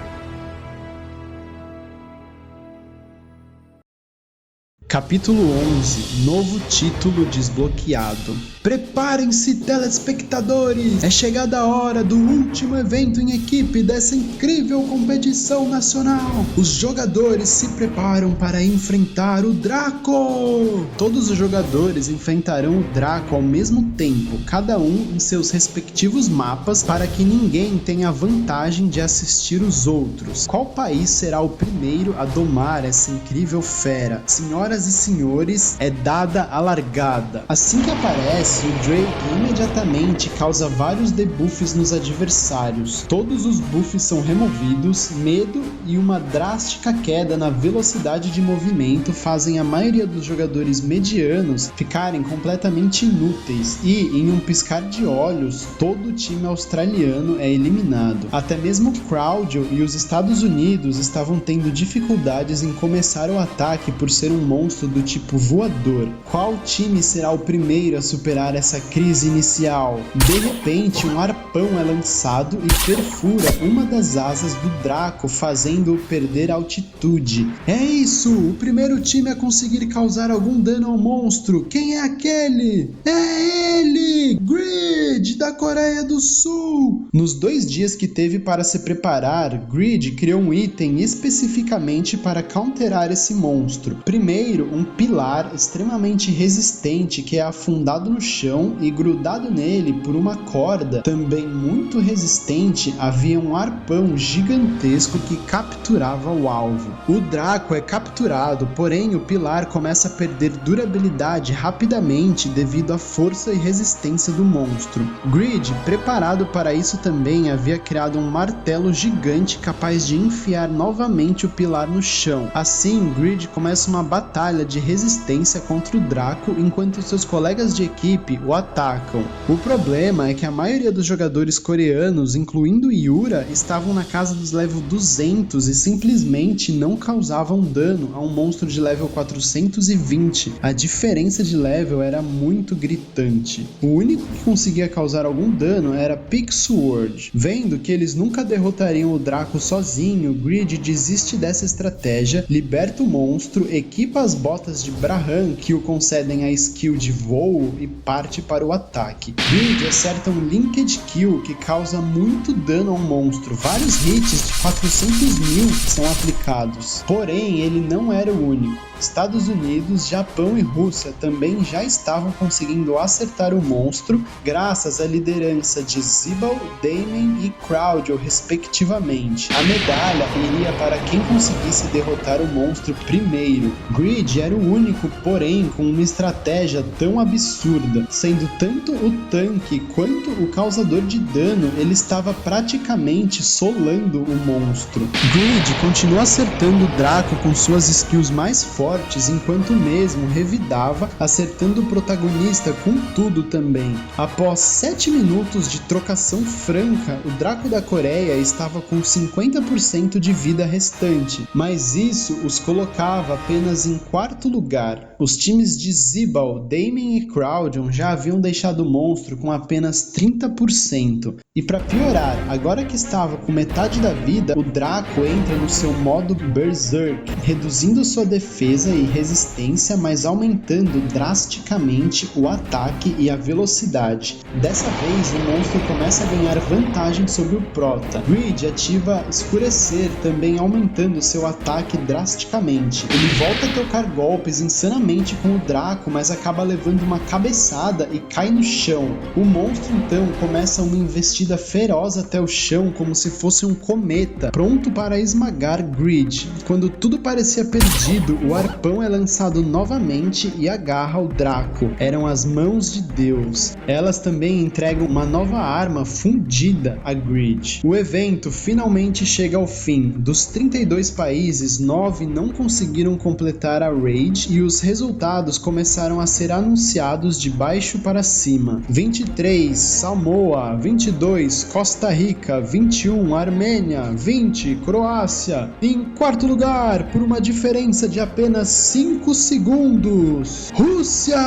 Capítulo 11 Novo título desbloqueado. Preparem-se, telespectadores! É chegada a hora do último evento em equipe dessa incrível competição nacional. Os jogadores se preparam para enfrentar o Draco! Todos os jogadores enfrentarão o Draco ao mesmo tempo, cada um em seus respectivos mapas, para que ninguém tenha a vantagem de assistir os outros. Qual país será o primeiro a domar essa incrível fera? Senhoras e senhores, é dada a largada. Assim que aparece, o Drake imediatamente causa vários debuffs nos adversários. Todos os buffs são removidos, medo e uma drástica queda na velocidade de movimento fazem a maioria dos jogadores medianos ficarem completamente inúteis e, em um piscar de olhos, todo o time australiano é eliminado. Até mesmo Crowdle e os Estados Unidos estavam tendo dificuldades em começar o ataque por ser um monstro do tipo voador. Qual time será o primeiro a superar essa crise inicial? De repente, um arpão é lançado e perfura uma das asas do Draco, fazendo-o perder altitude. É isso! O primeiro time a conseguir causar algum dano ao monstro. Quem é aquele? É ele! Grid, da Coreia do Sul! Nos 2 dias que teve para se preparar, Grid criou um item especificamente para counterar esse monstro. Primeiro, um pilar extremamente resistente que é afundado no chão e grudado nele por uma corda também muito resistente havia um arpão gigantesco que capturava o alvo. O Draco é capturado, porém o pilar começa a perder durabilidade rapidamente devido à força e resistência do monstro. Grid, preparado para isso também, havia criado um martelo gigante capaz de enfiar novamente o pilar no chão. Assim, Grid começa uma batalha de resistência contra o Draco enquanto seus colegas de equipe o atacam. O problema é que a maioria dos jogadores coreanos, incluindo Yura, estavam na casa dos level 200 e simplesmente não causavam dano a um monstro de level 420. A diferença de level era muito gritante. O único que conseguia causar algum dano era Pixelword. Vendo que eles nunca derrotariam o Draco sozinho, Grid desiste dessa estratégia, liberta o monstro, equipa as botas de Braham que o concedem a skill de voo e parte para o ataque. Grid acerta um linked kill que causa muito dano ao monstro. Vários hits de 400.000 são aplicados. Porém, ele não era o único. Estados Unidos, Japão e Rússia também já estavam conseguindo acertar o monstro graças à liderança de Zibal, Damon e Crowdle, respectivamente. A medalha iria para quem conseguisse derrotar o monstro primeiro. Grid era o único, porém, com uma estratégia tão absurda. Sendo tanto o tanque quanto o causador de dano, ele estava praticamente solando o monstro. Grid continua acertando o Draco com suas skills mais fortes, enquanto mesmo revidava, acertando o protagonista com tudo também. Após 7 minutos de trocação franca, o Draco da Coreia estava com 50% de vida restante, mas isso os colocava apenas em 4º lugar. Os times de Zibal, Damon e Crowdon já haviam deixado o monstro com apenas 30%. E para piorar, agora que estava com metade da vida, o Draco entra no seu modo Berserk, reduzindo sua defesa e resistência, mas aumentando drasticamente o ataque e a velocidade. Dessa vez, o monstro começa a ganhar vantagem sobre o Prota. Grid ativa Escurecer, também aumentando seu ataque drasticamente. Ele volta a tocar golpes insanamente com o Draco, mas acaba levando uma cabeçada e cai no chão. O monstro então começa uma investida feroz até o chão como se fosse um cometa, pronto para esmagar Grid. Quando tudo parecia perdido, o arpão é lançado novamente e agarra o Draco. Eram as mãos de Deus. Elas também entregam uma nova arma fundida a Grid. O evento finalmente chega ao fim. Dos 32 países, 9 não conseguiram completar a raid e os resultados começaram a ser anunciados de baixo para cima. 23, Samoa, 22, 22, Costa Rica. 21, Armênia. 20, Croácia. Em quarto lugar, por uma diferença de apenas 5 segundos, Rússia!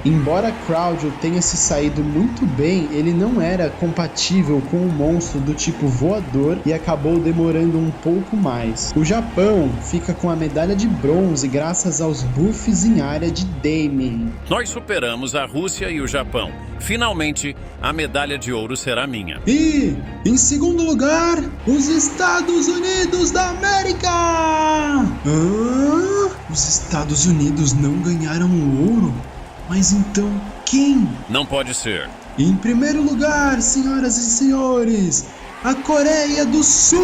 Embora Cloud tenha se saído muito bem, ele não era compatível com um monstro do tipo voador e acabou demorando um pouco mais. O Japão fica com a medalha de bronze graças aos buffs em área de Damien. Nós superamos a Rússia e o Japão. Finalmente, a medalha de ouro será minha. E, em segundo lugar, os Estados Unidos da América! Os Estados Unidos não ganharam o ouro? Mas então, quem? Não pode ser. Em primeiro lugar, senhoras e senhores, a Coreia do Sul!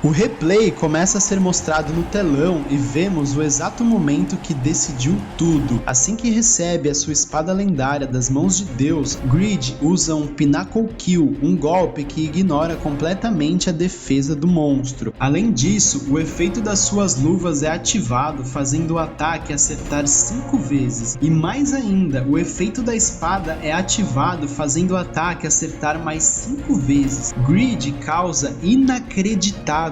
O replay começa a ser mostrado no telão e vemos o exato momento que decidiu tudo. Assim que recebe a sua espada lendária das mãos de Deus, Greed usa um Pinnacle Kill, um golpe que ignora completamente a defesa do monstro. Além disso, o efeito das suas luvas é ativado, fazendo o ataque acertar 5 vezes. E mais ainda, o efeito da espada é ativado, fazendo o ataque acertar mais 5 vezes. Greed causa inacreditáveis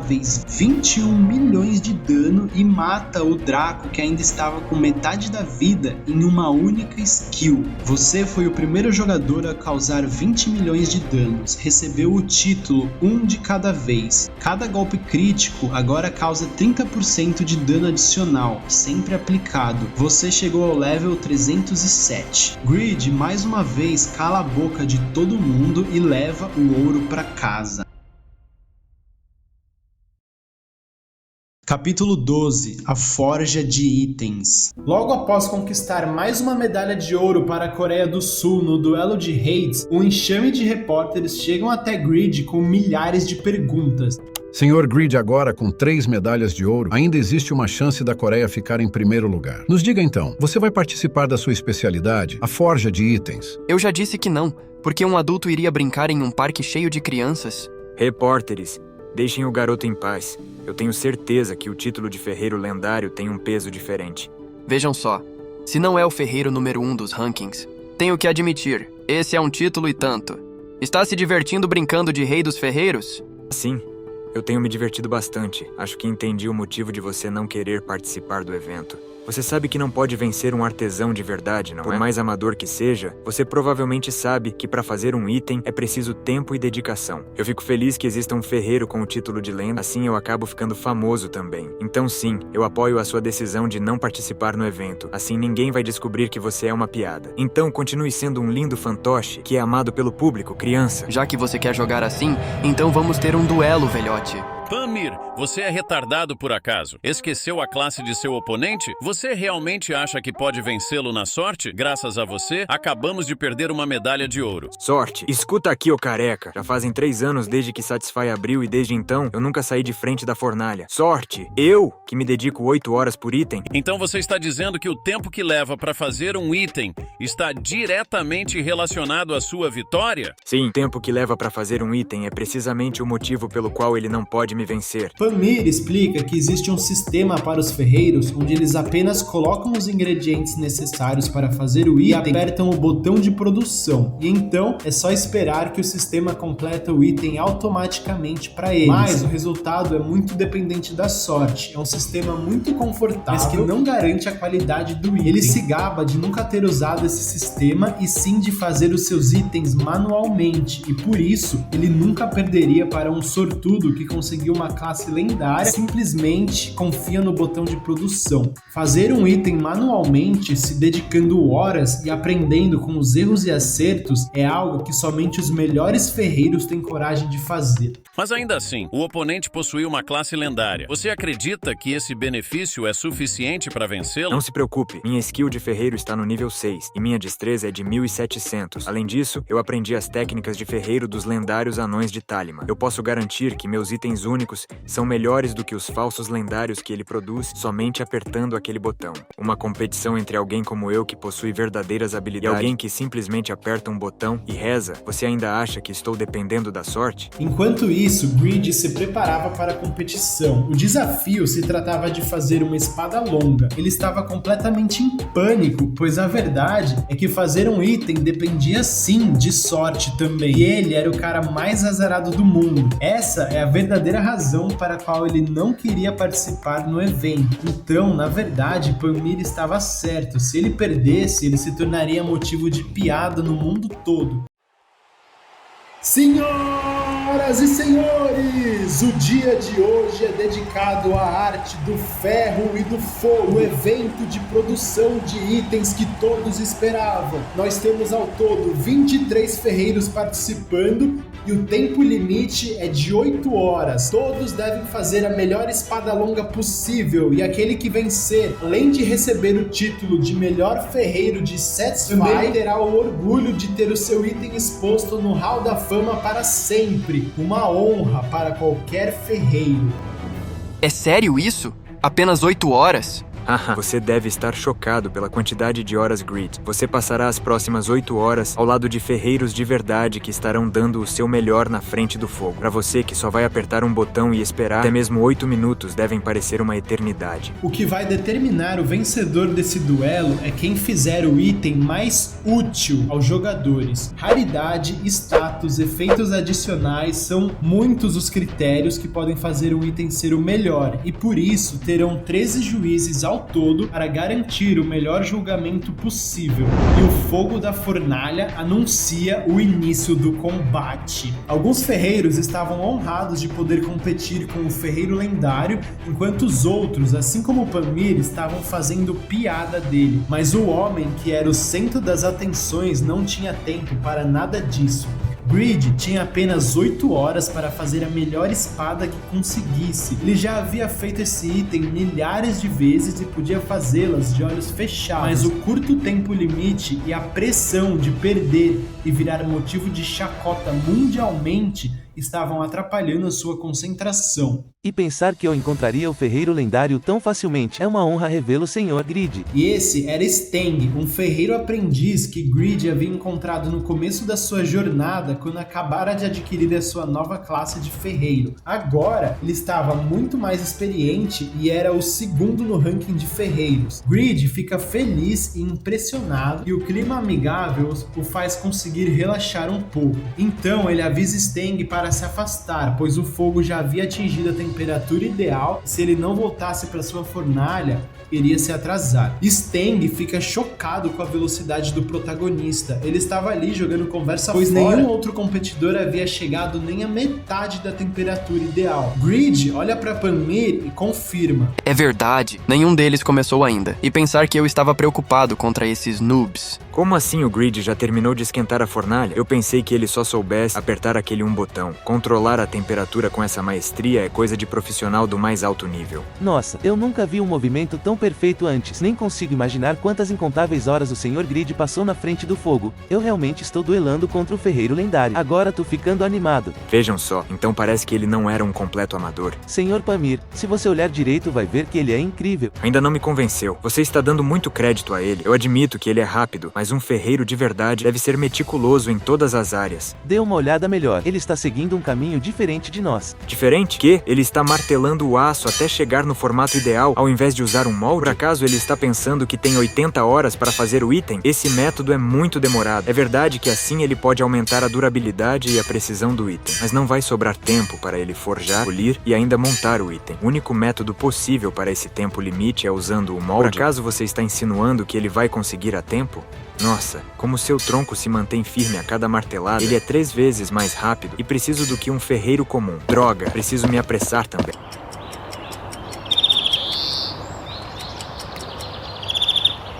21 milhões de dano e mata o Draco, que ainda estava com metade da vida, em uma única skill. Você foi o primeiro jogador a causar 20 milhões de danos, recebeu o título 1 de cada vez. Cada golpe crítico agora causa 30% de dano adicional, sempre aplicado. Você chegou ao level 307. Greed mais uma vez cala a boca de todo mundo e leva o ouro para casa. Capítulo 12. A Forja de Itens. Logo após conquistar mais uma medalha de ouro para a Coreia do Sul no duelo de Hades, um enxame de repórteres chegam até Greed com milhares de perguntas. Senhor Greed, agora com 3 medalhas de ouro, ainda existe uma chance da Coreia ficar em primeiro lugar. Nos diga então, você vai participar da sua especialidade, a Forja de Itens? Eu já disse que não, porque um adulto iria brincar em um parque cheio de crianças. Repórteres, deixem o garoto em paz. Eu tenho certeza que o título de ferreiro lendário tem um peso diferente. Vejam só, se não é o ferreiro número 1 dos rankings, tenho que admitir, esse é um título e tanto. Está se divertindo brincando de rei dos ferreiros? Sim, eu tenho me divertido bastante. Acho que entendi o motivo de você não querer participar do evento. Você sabe que não pode vencer um artesão de verdade, não é? Por mais amador que seja, você provavelmente sabe que para fazer um item é preciso tempo e dedicação. Eu fico feliz que exista um ferreiro com o título de lenda, assim eu acabo ficando famoso também. Então sim, eu apoio a sua decisão de não participar no evento, assim ninguém vai descobrir que você é uma piada. Então continue sendo um lindo fantoche que é amado pelo público, criança. Já que você quer jogar assim, então vamos ter um duelo, velhote. Pamir, você é retardado por acaso? Esqueceu a classe de seu oponente? Você realmente acha que pode vencê-lo na sorte? Graças a você, acabamos de perder uma medalha de ouro. Sorte? Escuta aqui, ô careca. Já fazem 3 anos desde que Satisfy abriu e desde então eu nunca saí de frente da fornalha. Sorte? Eu, que me dedico 8 horas por item? Então você está dizendo que o tempo que leva para fazer um item está diretamente relacionado à sua vitória? Sim, o tempo que leva para fazer um item é precisamente o motivo pelo qual ele não pode me vencer. Pamir explica que existe um sistema para os ferreiros onde eles apenas colocam os ingredientes necessários para fazer o item e apertam o botão de produção. E então é só esperar que o sistema completa o item automaticamente para eles. Mas o resultado é muito dependente da sorte. É um sistema muito confortável, mas que não garante a qualidade do item. Ele se gaba de nunca ter usado esse sistema e sim de fazer os seus itens manualmente. E por isso, ele nunca perderia para um sortudo que conseguiu uma classe lendária, simplesmente confia no botão de produção. Fazer um item manualmente, se dedicando horas e aprendendo com os erros e acertos, é algo que somente os melhores ferreiros têm coragem de fazer. Mas ainda assim, o oponente possuiu uma classe lendária. Você acredita que esse benefício é suficiente para vencê-lo? Não se preocupe, minha skill de ferreiro está no nível 6 e minha destreza é de 1700. Além disso, eu aprendi as técnicas de ferreiro dos lendários anões de Tálima. Eu posso garantir que meus itens únicos únicos são melhores do que os falsos lendários que ele produz somente apertando aquele botão. Uma competição entre alguém como eu que possui verdadeiras habilidades e alguém que simplesmente aperta um botão e reza. Você ainda acha que estou dependendo da sorte? Enquanto isso, Greed se preparava para a competição. O desafio se tratava de fazer uma espada longa. Ele estava completamente em pânico, pois a verdade é que fazer um item dependia sim de sorte também. E ele era o cara mais azarado do mundo. Essa é a verdadeira razão para a qual ele não queria participar no evento. Então, na verdade, Pamir estava certo. Se ele perdesse, ele se tornaria motivo de piada no mundo todo. Senhoras e senhores, o dia de hoje é dedicado à arte do ferro e do fogo, o evento de produção de itens que todos esperavam. Nós temos ao todo 23 ferreiros participando e o tempo limite é de 8 horas. Todos devem fazer a melhor espada longa possível e aquele que vencer, além de receber o título de melhor ferreiro de Satisfy, também terá o orgulho de ter o seu item exposto no Hall da Fama para sempre. Uma honra para qualquer ferreiro. É sério isso? Apenas 8 horas? Você deve estar chocado pela quantidade de horas Greed. Você passará as próximas 8 horas ao lado de ferreiros de verdade que estarão dando o seu melhor na frente do fogo. Para você que só vai apertar um botão e esperar, até mesmo 8 minutos devem parecer uma eternidade. O que vai determinar o vencedor desse duelo é quem fizer o item mais útil aos jogadores. Raridade, status, efeitos adicionais são muitos os critérios que podem fazer um item ser o melhor, e por isso terão 13 juízes ao todo para garantir o melhor julgamento possível. E o fogo da fornalha anuncia o início do combate. Alguns ferreiros estavam honrados de poder competir com o ferreiro lendário, enquanto os outros, assim como Pamir, estavam fazendo piada dele. Mas o homem, que era o centro das atenções, não tinha tempo para nada disso. Greed tinha apenas 8 horas para fazer a melhor espada que conseguisse. Ele já havia feito esse item milhares de vezes e podia fazê-las de olhos fechados. Mas o curto tempo limite e a pressão de perder e virar motivo de chacota mundialmente estavam atrapalhando a sua concentração. E pensar que eu encontraria o ferreiro lendário tão facilmente. É uma honra revê-lo, Sr. Greed. E esse era Stang, um ferreiro aprendiz que Greed havia encontrado no começo da sua jornada quando acabara de adquirir a sua nova classe de ferreiro. Agora, ele estava muito mais experiente e era o segundo no ranking de ferreiros. Greed fica feliz e impressionado e o clima amigável o faz conseguir relaxar um pouco. Então, ele avisa Stang para se afastar, pois o fogo já havia atingido a temperatura ideal e se ele não voltasse para sua fornalha, iria se atrasar. Stang fica chocado com a velocidade do protagonista. Ele estava ali jogando conversa pois fora, nenhum outro competidor havia chegado nem a metade da temperatura ideal. Greed olha para Pamir e confirma. É verdade, nenhum deles começou ainda. E pensar que eu estava preocupado contra esses noobs. Como assim o Greed já terminou de esquentar a fornalha? Eu pensei que ele só soubesse apertar aquele um botão. Controlar a temperatura com essa maestria é coisa de profissional do mais alto nível. Nossa, eu nunca vi um movimento tão perfeito antes. Nem consigo imaginar quantas incontáveis horas o Sr. Greed passou na frente do fogo. Eu realmente estou duelando contra o ferreiro lendário. Agora tô ficando animado. Vejam só, então parece que ele não era um completo amador. Sr. Pamir, se você olhar direito vai ver que ele é incrível. Ainda não me convenceu. Você está dando muito crédito a ele. Eu admito que ele é rápido, mas um ferreiro de verdade deve ser meticuloso em todas as áreas. Dê uma olhada melhor. Ele está seguindo um caminho diferente de nós. Diferente? Que? Ele está martelando o aço até chegar no formato ideal, ao invés de usar um molde? Por acaso ele está pensando que tem 80 horas para fazer o item? Esse método é muito demorado. É verdade que assim ele pode aumentar a durabilidade e a precisão do item, mas não vai sobrar tempo para ele forjar, polir e ainda montar o item. O único método possível para esse tempo limite é usando o molde. Por acaso você está insinuando que ele vai conseguir a tempo? Nossa, como seu tronco se mantém firme a cada martelada. Ele é 3 vezes mais rápido e preciso do que um ferreiro comum. Droga, preciso me apressar também.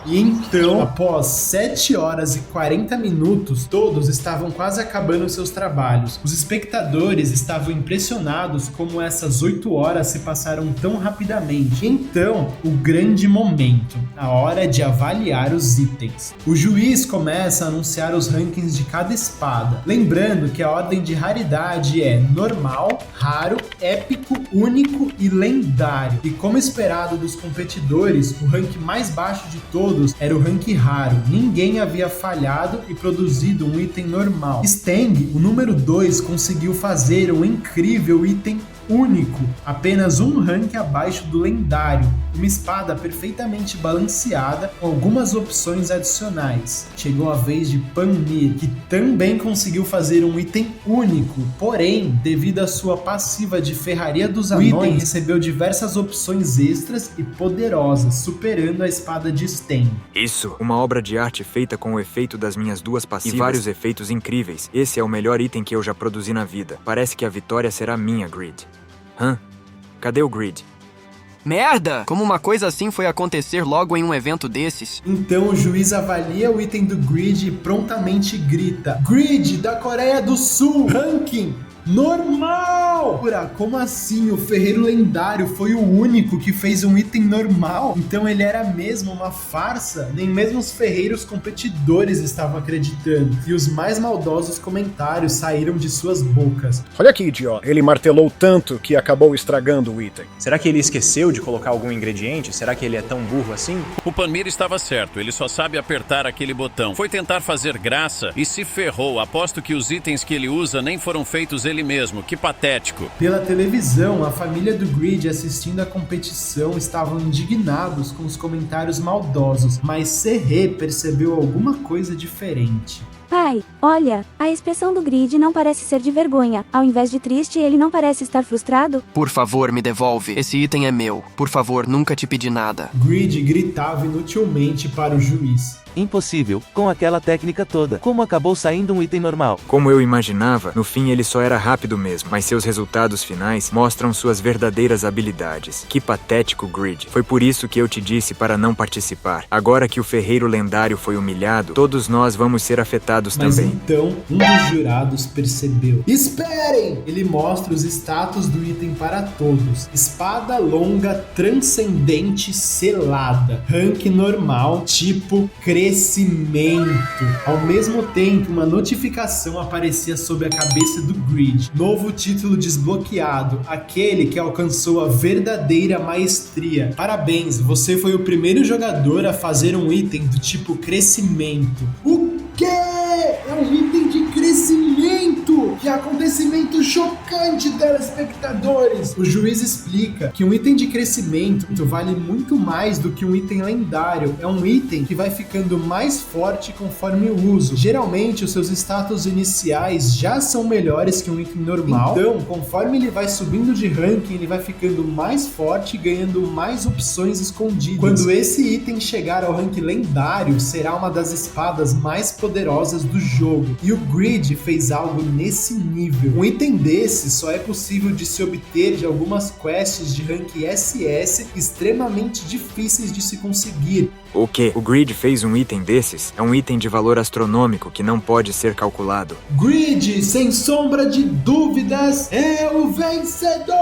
E então, após 7 horas e 40 minutos, todos estavam quase acabando seus trabalhos. Os espectadores estavam impressionados como essas 8 horas se passaram tão rapidamente. Então, o grande momento, a hora de avaliar os itens. O juiz começa a anunciar os rankings de cada espada. Lembrando que a ordem de raridade é normal, raro, épico, único e lendário. E como esperado dos competidores, o rank mais baixo de todos era o rank raro. Ninguém havia falhado e produzido um item normal. Stang, o número 2, conseguiu fazer um incrível item único, apenas um rank abaixo do lendário, uma espada perfeitamente balanceada com algumas opções adicionais. Chegou a vez de Pamir, que também conseguiu fazer um item único, porém, devido à sua passiva de Ferraria dos Anões, o item recebeu diversas opções extras e poderosas, superando a espada de Sten. Isso, uma obra de arte feita com o efeito das minhas duas passivas e vários efeitos incríveis. Esse é o melhor item que eu já produzi na vida. Parece que a vitória será minha, Grid. Cadê o Grid? Merda! Como uma coisa assim foi acontecer logo em um evento desses? Então o juiz avalia o item do Grid e prontamente grita: Grid da Coreia do Sul, ranking normal! Como assim? O ferreiro lendário foi o único que fez um item normal? Então ele era mesmo uma farsa? Nem mesmo os ferreiros competidores estavam acreditando. E os mais maldosos comentários saíram de suas bocas. Olha aqui, idiota. Ele martelou tanto que acabou estragando o item. Será que ele esqueceu de colocar algum ingrediente? Será que ele é tão burro assim? O Pamir estava certo, ele só sabe apertar aquele botão. Foi tentar fazer graça e se ferrou. Aposto que os itens que ele usa nem foram feitos ele mesmo. Que patético. Pela televisão, a família do Grid assistindo a competição estavam indignados com os comentários maldosos, mas Serré percebeu alguma coisa diferente. Pai, olha, a expressão do Grid não parece ser de vergonha. Ao invés de triste, ele não parece estar frustrado? Por favor, me devolve. Esse item é meu. Por favor, nunca te pedi nada. Grid gritava inutilmente para o juiz. Impossível, com aquela técnica toda. Como acabou saindo um item normal? Como eu imaginava, no fim ele só era rápido mesmo, mas seus resultados finais mostram suas verdadeiras habilidades. Que patético, Grid. Foi por isso que eu te disse para não participar. Agora que o ferreiro lendário foi humilhado, todos nós vamos ser afetados também. Mas então, um dos jurados percebeu. Esperem! Ele mostra os status do item para todos. Espada longa transcendente selada. Rank normal, tipo crescimento. Ao mesmo tempo, uma notificação aparecia sobre a cabeça do Grid. Novo título desbloqueado, aquele que alcançou a verdadeira maestria. Parabéns, você foi o primeiro jogador a fazer um item do tipo crescimento. O quê? É um item de crescimento! Que acontecimento chocante, telespectadores! O juiz explica que um item de crescimento vale muito mais do que um item lendário. É um item que vai ficando mais forte conforme o uso. Geralmente, os seus status iniciais já são melhores que um item normal. Então, conforme ele vai subindo de ranking, ele vai ficando mais forte e ganhando mais opções escondidas. Quando esse item chegar ao rank lendário, será uma das espadas mais poderosas do jogo. E o Grid fez algo nesse nível. Um item desse só é possível de se obter de algumas quests de rank SS extremamente difíceis de se conseguir. O quê? O Grid fez um item desses? É um item de valor astronômico que não pode ser calculado. Grid, sem sombra de dúvidas, é o vencedor!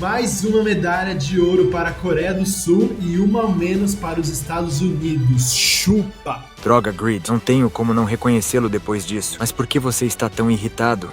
Mais uma medalha de ouro para a Coreia do Sul e uma a menos para os Estados Unidos. Chupa! Droga, Grid, não tenho como não reconhecê-lo depois disso. Mas por que você está tão irritado?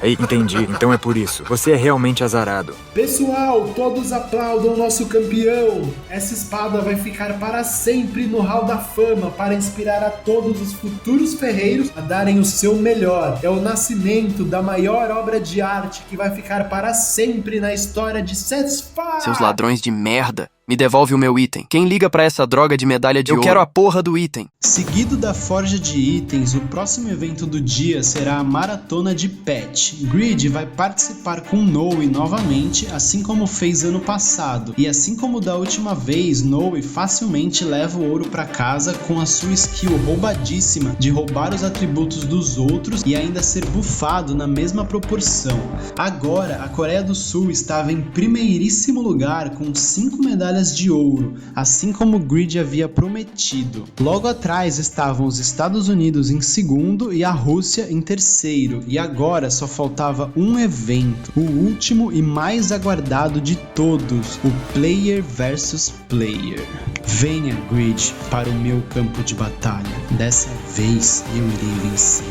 Ei, entendi, então é por isso. Você é realmente azarado. Pessoal, todos aplaudam nosso campeão. Essa espada vai ficar para sempre no Hall da Fama para inspirar a todos os futuros ferreiros a darem o seu melhor. É o nascimento da maior obra de arte que vai ficar para sempre na história de Satisfy. Seus ladrões de merda. Me devolve o meu item. Quem liga pra essa droga de medalha de ouro? Eu quero a porra do item. Seguido da forja de itens, o próximo evento do dia será a Maratona de Pet. Grid vai participar com Noe novamente, assim como fez ano passado. E assim como da última vez, Noe facilmente leva o ouro pra casa com a sua skill roubadíssima de roubar os atributos dos outros e ainda ser bufado na mesma proporção. Agora, a Coreia do Sul estava em primeiríssimo lugar com 5 medalhas medalhas de ouro, assim como Grid havia prometido. Logo atrás estavam os Estados Unidos em segundo e a Rússia em terceiro, e agora só faltava um evento, o último e mais aguardado de todos, o Player vs Player. Venha, Grid, para o meu campo de batalha. Dessa vez eu irei vencer.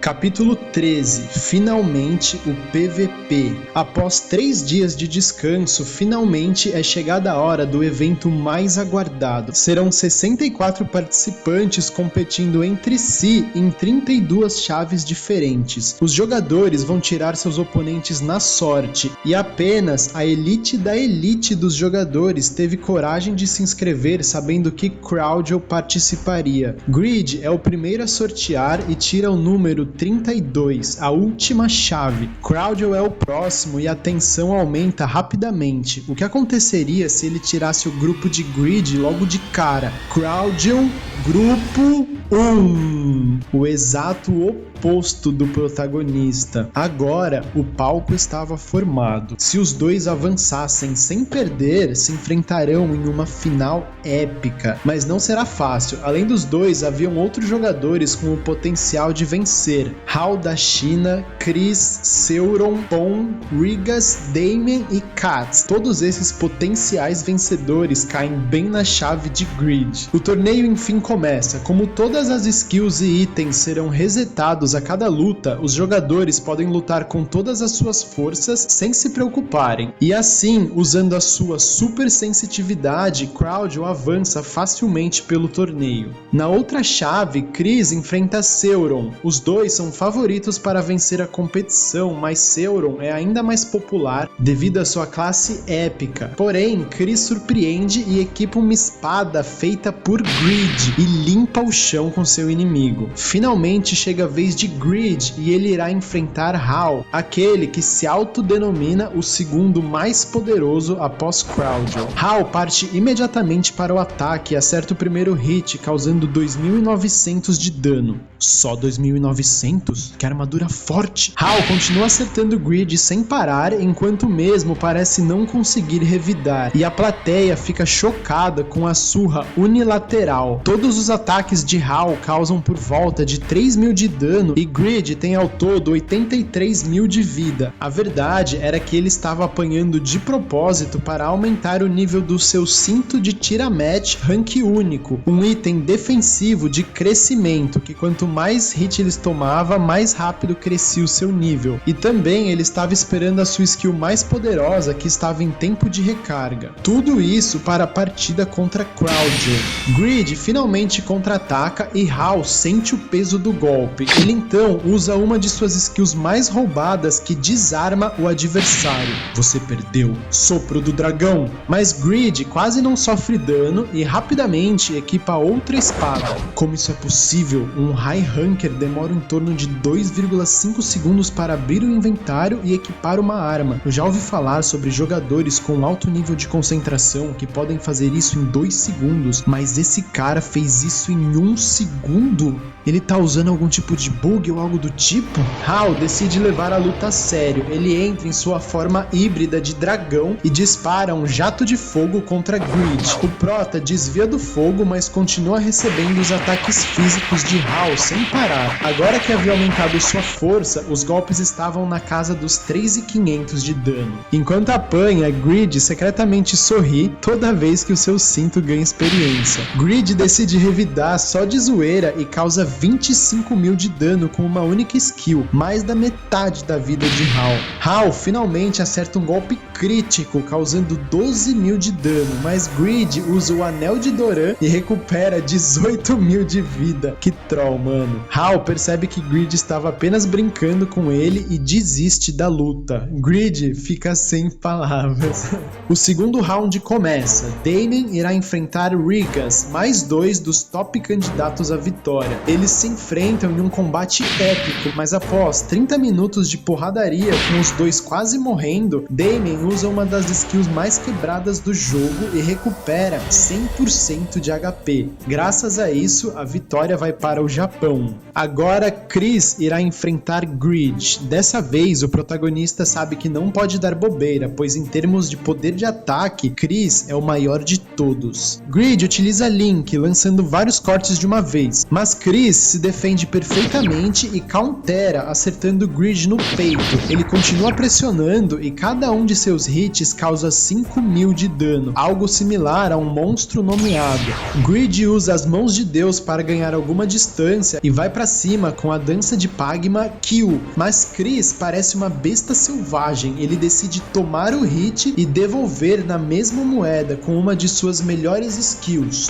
Capítulo 13. Finalmente o PVP. Após 3 dias de descanso, finalmente é chegada a hora do evento mais aguardado. Serão 64 participantes competindo entre si em 32 chaves diferentes. Os jogadores vão tirar seus oponentes na sorte, e apenas a elite da elite dos jogadores teve coragem de se inscrever sabendo que Croudial participaria. Grid é o primeiro a sortear e tira o número 32, a última chave. Croudial é o próximo e a tensão aumenta rapidamente. O que aconteceria se ele tirasse o grupo de Grid logo de cara? Croudial, grupo 1. O exato oposto do protagonista. Agora, o palco estava formado. Se os dois avançassem sem perder, se enfrentarão em uma final épica. Mas não será fácil. Além dos dois, haviam outros jogadores com o potencial de vencer. Hal da China, Chris, Seuron, Pon, Rigas, Damien e Katz. Todos esses potenciais vencedores caem bem na chave de Grid. O torneio enfim começa. Como todas as skills e itens serão resetados a cada luta, os jogadores podem lutar com todas as suas forças sem se preocuparem. E assim, usando a sua super sensitividade, Croudial avança facilmente pelo torneio. Na outra chave, Chris enfrenta Seuron. Os dois são favoritos para vencer a competição, mas Seuron é ainda mais popular devido à sua classe épica. Porém, Chris surpreende e equipa uma espada feita por Grid e limpa o chão com seu inimigo. Finalmente chega a vez de Grid e ele irá enfrentar Hal, aquele que se autodenomina o segundo mais poderoso após Croudial. Hal parte imediatamente para o ataque e acerta o primeiro hit, causando 2.900 de dano. Só 2.900? Que armadura forte! Hal continua acertando Grid sem parar, enquanto mesmo parece não conseguir revidar, e a plateia fica chocada com a surra unilateral. Todos os ataques de Hal causam por volta de 3.000 de dano e Grid tem ao todo 83.000 de vida. A verdade era que ele estava apanhando de propósito para aumentar o nível do seu cinto de tira-match rank único, um item defensivo de crescimento que quanto mais hit ele tomava, mais rápido crescia o seu nível. E também ele estava esperando a sua skill mais poderosa, que estava em tempo de recarga. Tudo isso para a partida contra Croudial. Grid finalmente contra-ataca e Hal sente o peso do golpe. Ele então usa uma de suas skills mais roubadas que desarma o adversário. Você perdeu. Sopro do dragão. Mas Grid quase não sofre dano e rapidamente equipa outra espada. Como isso é possível? Um High Ranker demora em torno de 2,5 segundos para abrir o inventário e equipar uma arma. Eu já ouvi falar sobre jogadores com alto nível de concentração que podem fazer isso em 2 segundos, mas esse cara fez isso em 1 segundo? Ele tá usando algum tipo de bug ou algo do tipo? Hal decide levar a luta a sério. Ele entra em sua forma híbrida de dragão e dispara um jato de fogo contra Grid. O prota desvia do fogo, mas continua recebendo os ataques físicos de Hal sem parar. Agora que havia aumentado sua força, os golpes estavam na casa dos 3.500 de dano. Enquanto apanha, Grid secretamente sorri toda vez que o seu cinto ganha experiência. Grid decide revidar só de zoeira e causa 25.000 de dano com uma única skill, mais da metade da vida de Hal. Hal finalmente acerta um golpe crítico, causando 12.000 de dano, mas Grid usa o anel de Doran e recupera 18.000 de vida. Que troll, mano. Hal percebe que Grid estava apenas brincando com ele e desiste da luta. Grid fica sem palavras. O segundo round começa. Damien irá enfrentar Rigas, mais 2 dos top candidatos à vitória. Eles Eles se enfrentam em um combate épico, mas após 30 minutos de porradaria, com os dois quase morrendo, Damien usa uma das skills mais quebradas do jogo e recupera 100% de HP. Graças a isso, a vitória vai para o Japão. Agora, Chris irá enfrentar Grid. Dessa vez, o protagonista sabe que não pode dar bobeira, pois em termos de poder de ataque, Chris é o maior de todos. Grid utiliza Link, lançando vários cortes de uma vez, mas Chris se defende perfeitamente e countera, acertando Grid no peito. Ele continua pressionando e cada um de seus hits causa 5.000 de dano, algo similar a um monstro nomeado. Grid usa as mãos de Deus para ganhar alguma distância e vai pra cima com a dança de Pagma Kill, mas Chris parece uma besta selvagem. Ele decide tomar o hit e devolver na mesma moeda com uma de suas melhores skills.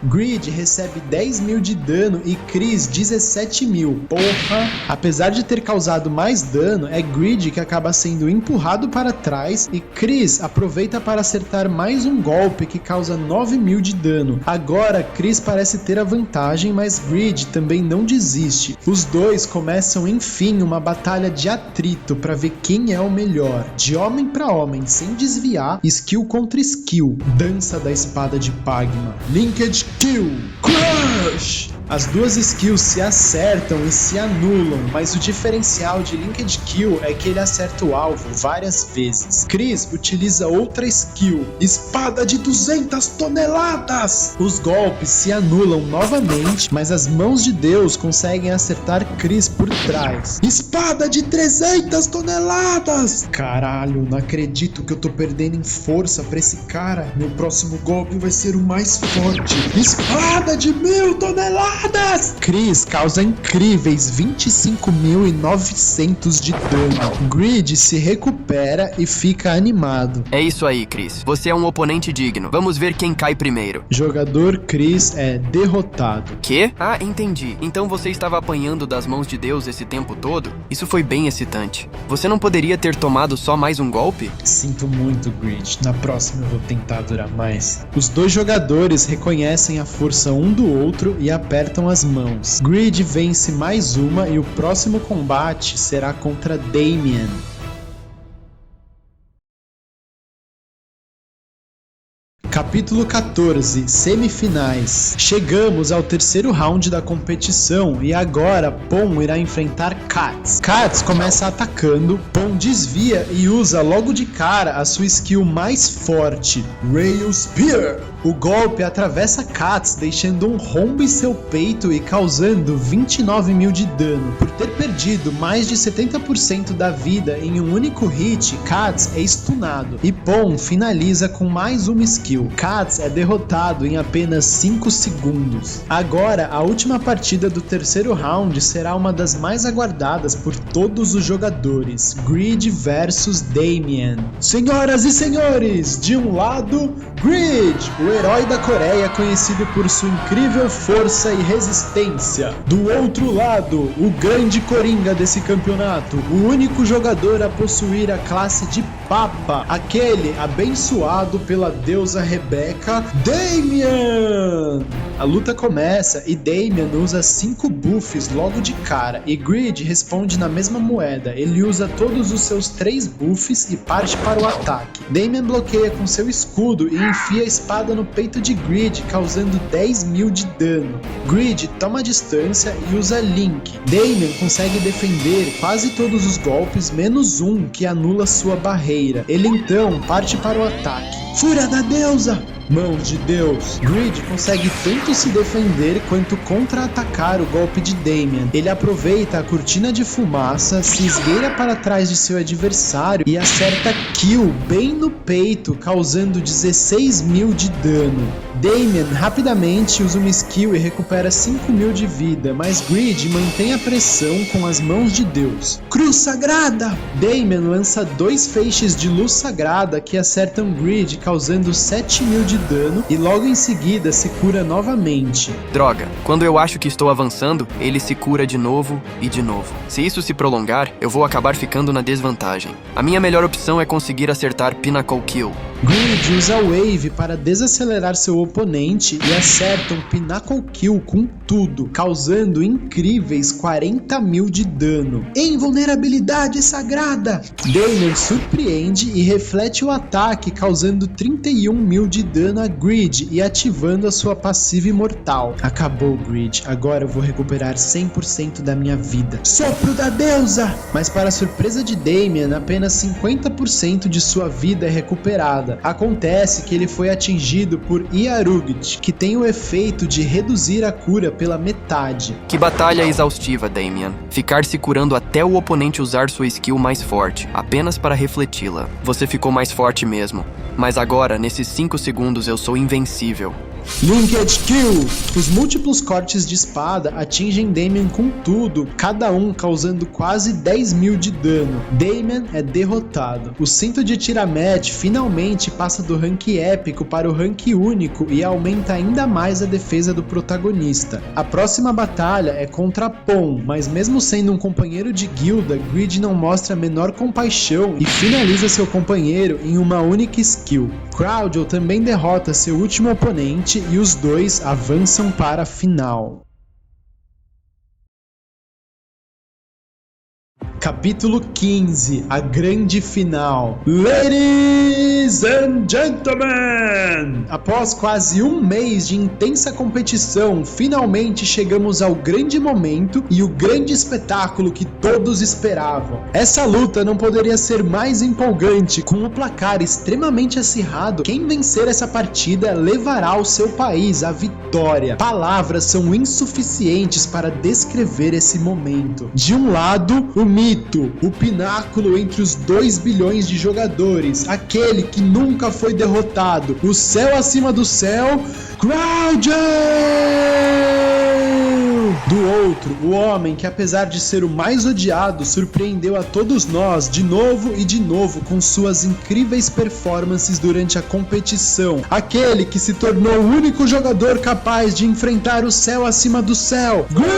Grid recebe 10.000 de dano e Chris 17.000. Porra! Apesar de ter causado mais dano, é Grid que acaba sendo empurrado para trás e Chris aproveita para acertar mais um golpe que causa 9.000 de dano. Agora Chris parece ter a vantagem, mas Grid também não desiste. Os dois começam enfim uma batalha de atrito para ver quem é o melhor. De homem para homem, sem desviar, skill contra skill. Dança da espada de Pagma. Linked Kill! Crush! As duas skills se acertam e se anulam, mas o diferencial de Linked Kill é que ele acerta o alvo várias vezes. Chris utiliza outra skill, Espada de 200 toneladas! Os golpes se anulam novamente, mas as mãos de Deus conseguem acertar Chris por trás. Espada de 300 toneladas! Caralho, não acredito que eu tô perdendo em força pra esse cara. Meu próximo golpe vai ser o mais forte. Espada de 1.000 toneladas! Chris causa incríveis 25.900 de dano. Grid se recupera e fica animado. É isso aí, Chris. Você é um oponente digno. Vamos ver quem cai primeiro. Jogador Chris é derrotado. Quê? Ah, entendi. Então você estava apanhando das mãos de Deus esse tempo todo? Isso foi bem excitante. Você não poderia ter tomado só mais um golpe? Sinto muito, Grid. Na próxima eu vou tentar durar mais. Os dois jogadores reconhecem a força um do outro e apertam as mãos. Grid vence mais uma e o próximo combate será contra Damien. Capítulo 14, Semifinais. Chegamos ao terceiro round da competição e agora Pon irá enfrentar Katz. Katz começa atacando, Pon desvia e usa logo de cara a sua skill mais forte, Rail Spear. O golpe atravessa Katz, deixando um rombo em seu peito e causando 29.000 de dano. Por ter perdido mais de 70% da vida em um único hit, Katz é stunado e Pon finaliza com mais uma skill. Katz é derrotado em apenas 5 segundos. Agora, a última partida do terceiro round será uma das mais aguardadas por todos os jogadores, Grid versus Damien. Senhoras e senhores, de um lado, Grid, o herói da Coreia conhecido por sua incrível força e resistência. Do outro lado, o grande coringa desse campeonato, o único jogador a possuir a classe de Papa, aquele abençoado pela deusa Rebecca, Damien! A luta começa e Damien usa 5 buffs logo de cara e Grid responde na mesma moeda. Ele usa todos os seus 3 buffs e parte para o ataque. Damien bloqueia com seu escudo e enfia a espada no peito de Grid, causando 10.000 de dano. Grid toma distância e usa Link. Damien consegue defender quase todos os golpes, menos um que anula sua barreira. Ele então parte para o ataque. Fúria da deusa! Mãos de Deus. Grid consegue tanto se defender quanto contra-atacar o golpe de Damien. Ele aproveita a cortina de fumaça, se esgueira para trás de seu adversário e acerta kill bem no peito, causando 16.000 de dano. Damien rapidamente usa uma skill e recupera 5.000 de vida, mas Grid mantém a pressão com as mãos de Deus. Cruz Sagrada! Damien lança 2 feixes de luz sagrada que acertam Grid, causando 7.000 de dano e logo em seguida se cura novamente. Droga, quando eu acho que estou avançando, ele se cura de novo e de novo. Se isso se prolongar, eu vou acabar ficando na desvantagem. A minha melhor opção é conseguir acertar Pinnacle Kill. Grid usa a Wave para desacelerar seu oponente e acerta um Pinnacle Kill com tudo, causando incríveis 40.000 de dano. Invulnerabilidade sagrada! Damien surpreende e reflete o ataque, causando 31.000 de dano a Grid e ativando a sua passiva imortal. Acabou, Grid. Agora eu vou recuperar 100% da minha vida. Sopro da deusa! Mas para surpresa de Damien, apenas 50% de sua vida é recuperada. Acontece que ele foi atingido por Iarugit, que tem o efeito de reduzir a cura pela metade. Que batalha exaustiva, Damien. Ficar se curando até o oponente usar sua skill mais forte, apenas para refleti-la. Você ficou mais forte mesmo. Mas agora, nesses 5 segundos, eu sou invencível. Linked Kill! Os múltiplos cortes de espada atingem Damien com tudo, cada um causando quase 10.000 de dano. Damien é derrotado. O cinto de Tiamat finalmente passa do rank épico para o rank único e aumenta ainda mais a defesa do protagonista. A próxima batalha é contra Pon, mas mesmo sendo um companheiro de guilda, Grid não mostra a menor compaixão e finaliza seu companheiro em uma única skill. Croudial também derrota seu último oponente e os dois avançam para a final. Capítulo 15, a grande final. Ladies and gentlemen! Após quase um mês de intensa competição, finalmente chegamos ao grande momento e o grande espetáculo que todos esperavam. Essa luta não poderia ser mais empolgante. Com o placar extremamente acirrado, quem vencer essa partida levará o seu país à vitória. Palavras são insuficientes para descrever esse momento. De um lado, o mito, o pináculo entre os 2 bilhões de jogadores, aquele que nunca foi derrotado, o céu acima do céu, Croudial! Do outro, o homem que, apesar de ser o mais odiado, surpreendeu a todos nós de novo e de novo com suas incríveis performances durante a competição, aquele que se tornou o único jogador capaz de enfrentar o céu acima do céu, Grid!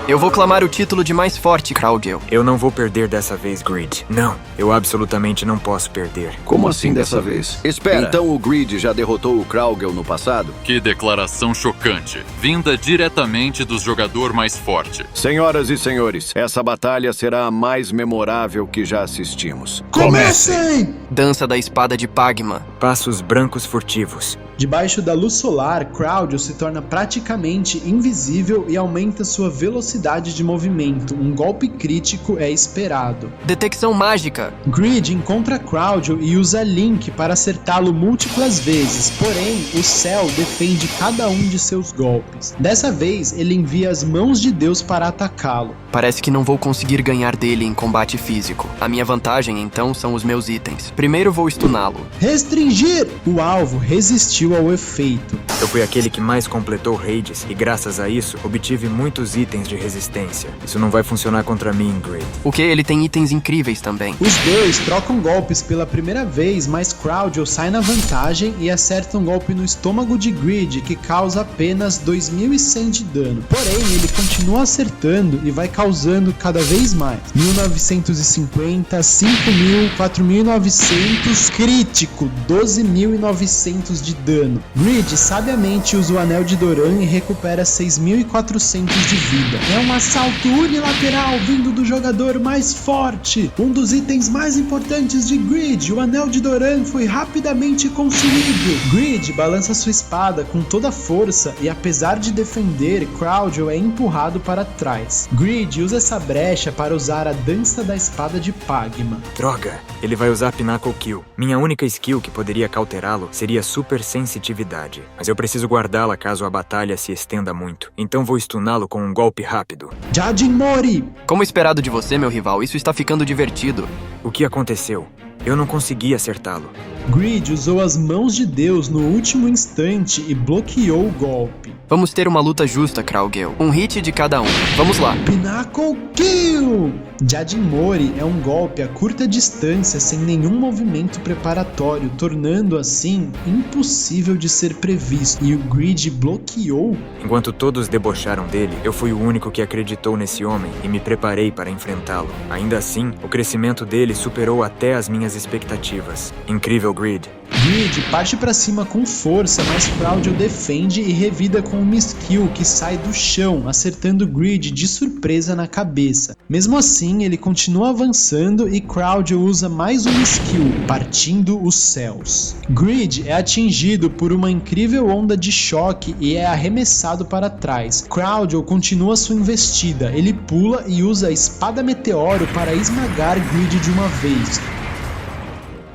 Eu vou clamar o título de mais forte, Croudial. Eu não vou perder dessa vez, Grid. Não, eu absolutamente não posso perder. Como assim dessa vez? Espera. Então o Grid já derrotou o Croudial no passado? Que declaração chocante, vinda diretamente do jogador mais forte. Senhoras e senhores, essa batalha será a mais memorável que já assistimos. Comecem! Dança da espada de Pagma. Passos brancos furtivos. Debaixo da luz solar, Croudial se torna praticamente invisível e aumenta sua velocidade de movimento. Um golpe crítico é esperado. Detecção mágica. Grid encontra Croudial e usa Link para acertá-lo múltiplas vezes, porém, o céu defende cada um de seus golpes. Dessa vez, ele envia as mãos de Deus para atacá-lo. Parece que não vou conseguir ganhar dele em combate físico. A minha vantagem, então, são os meus itens. Primeiro vou stuná-lo. Restringir! O alvo resistiu ao efeito. Eu fui aquele que mais completou raids e graças a isso obtive muitos itens de resistência. Isso não vai funcionar contra mim, Grid. O que? Ele tem itens incríveis também. Os dois trocam golpes pela primeira vez, mas Croudial sai na vantagem e acerta um golpe no estômago de Grid que causa apenas 2.100 de dano. Porém, ele continua acertando e vai causando cada vez mais. 1.950, 5.000, 4.900, crítico, 12.900 de dano. Grid sabiamente usa o Anel de Doran e recupera 6.400 de vida. É um assalto unilateral vindo do jogador mais forte. Um dos itens mais importantes de Grid, o Anel de Doran, foi rapidamente consumido. Grid balança sua espada com toda a força e, apesar de defender, Croudial é empurrado para trás. Grid usa essa brecha para usar a Dança da Espada de Pagma. Droga, ele vai usar Pinnacle Kill. Minha única skill que poderia cauterá-lo seria Super Sensitividade, mas eu preciso guardá-la caso a batalha se estenda muito. Então vou stuná-lo com um golpe rápido. Jajin Mori! Como esperado de você, meu rival, isso está ficando divertido. O que aconteceu? Eu não consegui acertá-lo. Grid usou as mãos de Deus no último instante e bloqueou o golpe. Vamos ter uma luta justa, Kraugel. Um hit de cada um. Vamos lá. Pinnacle Kill! Jadimori é um golpe a curta distância sem nenhum movimento preparatório, tornando assim impossível de ser previsto. E o Grid bloqueou? Enquanto todos debocharam dele, eu fui o único que acreditou nesse homem e me preparei para enfrentá-lo. Ainda assim, o crescimento dele superou até as minhas expectativas. Incrível, Grid. Grid parte pra cima com força, mas Kraugel defende e revida com uma skill que sai do chão, acertando Grid de surpresa na cabeça. Mesmo assim, ele continua avançando e Kraugel usa mais uma skill, partindo os céus. Grid é atingido por uma incrível onda de choque e é arremessado para trás. Kraugel continua sua investida, ele pula e usa a espada meteoro para esmagar Grid de uma vez.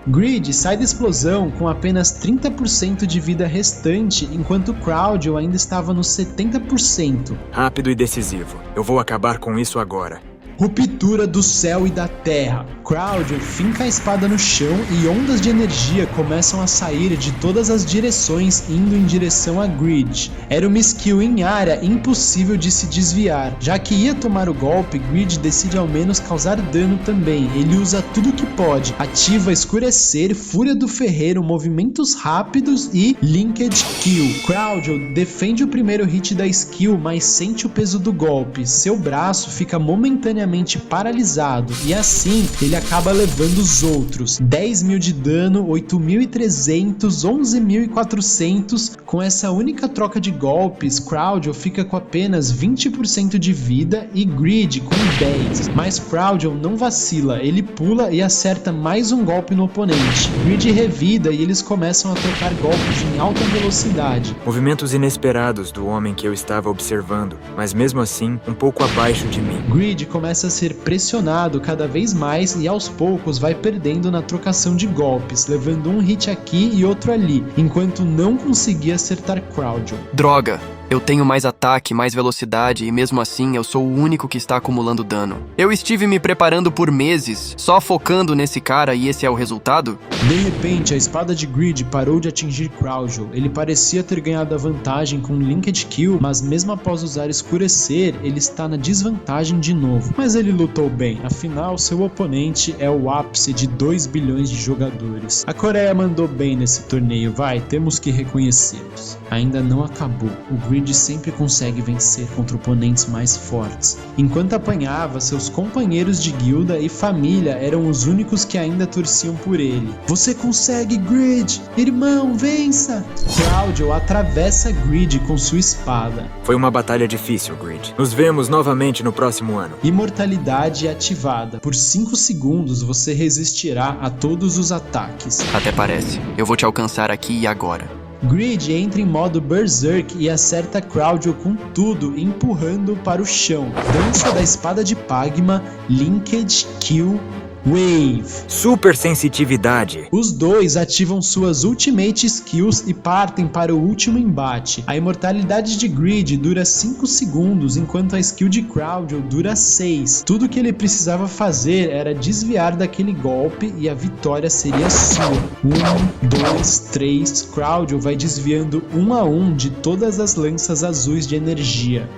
Grid sai da explosão com apenas 30% de vida restante, enquanto Kraugel ainda estava nos 70%. Rápido e decisivo. Eu vou acabar com isso agora. Ruptura do céu e da terra. Kraugel finca a espada no chão e ondas de energia começam a sair de todas as direções, indo em direção a Grid. Era uma skill em área impossível de se desviar. Já que ia tomar o golpe, Grid decide ao menos causar dano também. Ele usa tudo que pode. Ativa Escurecer, Fúria do Ferreiro, movimentos rápidos e Linked Kill. Kraugel defende o primeiro hit da skill, mas sente o peso do golpe. Seu braço fica momentaneamente paralisado e assim ele acaba levando os outros. 10.000 de dano, 8.300, 11.400. Com essa única troca de golpes, Kraugel fica com apenas 20% de vida e Grid com 10. Mas Kraugel não vacila, ele pula e acerta mais um golpe no oponente. Grid revida e eles começam a trocar golpes em alta velocidade. Movimentos inesperados do homem que eu estava observando, mas mesmo assim, um pouco abaixo de mim. Grid começa a ser pressionado cada vez mais e aos poucos vai perdendo na trocação de golpes, levando um hit aqui e outro ali, enquanto não conseguia acertar Kraugel. Droga! Eu tenho mais ataque, mais velocidade e mesmo assim eu sou o único que está acumulando dano. Eu estive me preparando por meses, só focando nesse cara e esse é o resultado? De repente, a espada de Grid parou de atingir Kraugel. Ele parecia ter ganhado a vantagem com Linked Kill, mas mesmo após usar Escurecer, ele está na desvantagem de novo. Mas ele lutou bem, afinal seu oponente é o ápice de 2 bilhões de jogadores. A Coreia mandou bem nesse torneio, temos que reconhecê-los. Ainda não acabou. O Grid sempre consegue vencer contra oponentes mais fortes. Enquanto apanhava, seus companheiros de guilda e família eram os únicos que ainda torciam por ele. Você consegue, Grid! Irmão, vença! Kraugel atravessa Grid com sua espada. Foi uma batalha difícil, Grid. Nos vemos novamente no próximo ano. Imortalidade ativada. Por 5 segundos você resistirá a todos os ataques. Até parece. Eu vou te alcançar aqui e agora. Grid entra em modo Berserk e acerta Kraugel com tudo, empurrando-o para o chão. Dança da espada de Pagma, Linked Kill, Wave. Super sensitividade. Os dois ativam suas Ultimate Skills e partem para o último embate. A imortalidade de Grid dura 5 segundos, enquanto a skill de Kraugel dura 6. Tudo que ele precisava fazer era desviar daquele golpe e a vitória seria sua. 1, 2, 3. Kraugel vai desviando um a um de todas as lanças azuis de energia.